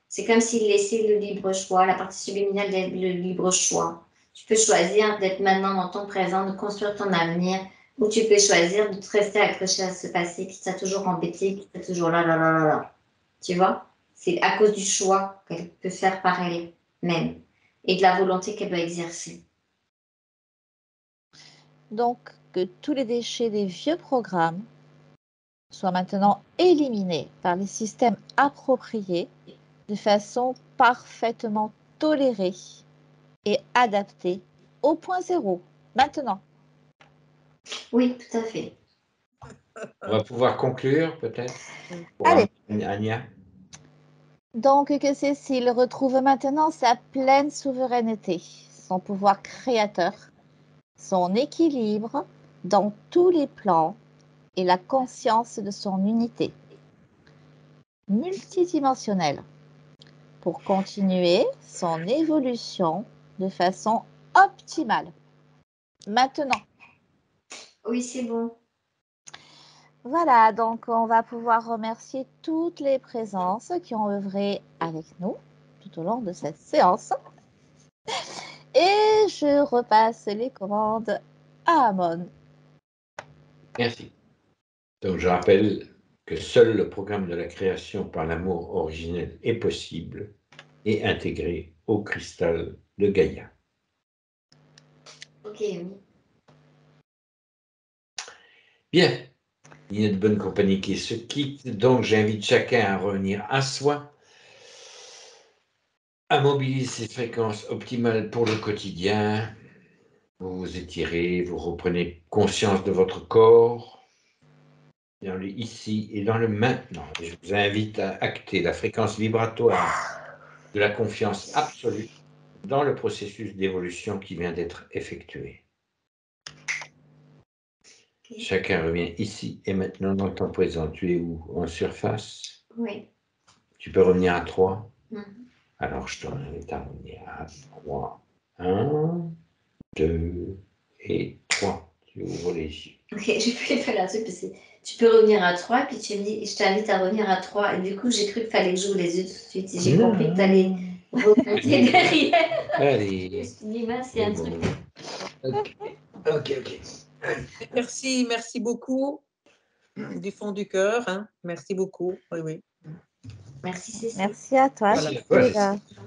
C'est comme s'il laissait le libre choix, la partie subliminale d'être le libre choix. Tu peux choisir d'être maintenant dans ton présent, de construire ton avenir, ou tu peux choisir de te rester accroché à ce passé qui t'a toujours embêté, qui t'a toujours là, là, là, là, là. Tu vois? C'est à cause du choix qu'elle peut faire par elle-même et de la volonté qu'elle doit exercer. Donc, que tous les déchets des vieux programmes soient maintenant éliminés par les systèmes appropriés de façon parfaitement tolérée et adaptée au point zéro. Maintenant. Oui, tout à fait. On va pouvoir conclure, peut-être, pour Allez. Anya. Donc, que Cécile retrouve maintenant sa pleine souveraineté, son pouvoir créateur, son équilibre dans tous les plans et la conscience de son unité multidimensionnelle pour continuer son évolution de façon optimale. Maintenant. Oui, c'est bon. Voilà, donc on va pouvoir remercier toutes les présences qui ont œuvré avec nous tout au long de cette séance. Et je repasse les commandes à Amon. Merci. Donc, je rappelle que seul le programme de la création par l'amour originel est possible et intégré au cristal de Gaïa. Ok. Bien. Il y a de bonne compagnie qui se quitte. Donc, j'invite chacun à revenir à soi, à mobiliser ses fréquences optimales pour le quotidien. Vous vous étirez, vous reprenez conscience de votre corps, dans le ici et dans le maintenant. Je vous invite à acter la fréquence vibratoire de la confiance absolue dans le processus d'évolution qui vient d'être effectué. Ok. Chacun revient ici et maintenant dans le temps présent. Tu es où? En surface? Oui. Tu peux revenir à 3? Mhm. Alors, je t'invite à revenir à 3. 1, 2 et 3. Tu ouvres les yeux. Ok, j'ai pu faire un truc parce que tu peux revenir à 3, puis tu me dis, je t'invite à revenir à 3. Et du coup, j'ai cru qu'il fallait que j'ouvre les yeux tout de suite. Et j'ai compris que tu allais remonter derrière. Je me Allez. suis dit, mince, il y a un truc. Ok. Merci beaucoup du fond du cœur. Hein. Merci beaucoup. Oui. Merci, Cécile. Merci à toi. Merci à Cécile. toi, Cécile.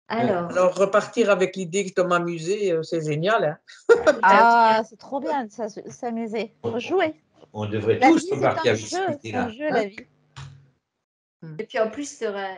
Alors, repartir avec l'idée de m'amuser, c'est génial. Hein. Ah, c'est trop bien de s'amuser. Faut jouer. On devrait La tous vie, c'est repartir un avec cette jeu. C'est un idée-là. jeu, la vie. et puis en plus, tu auras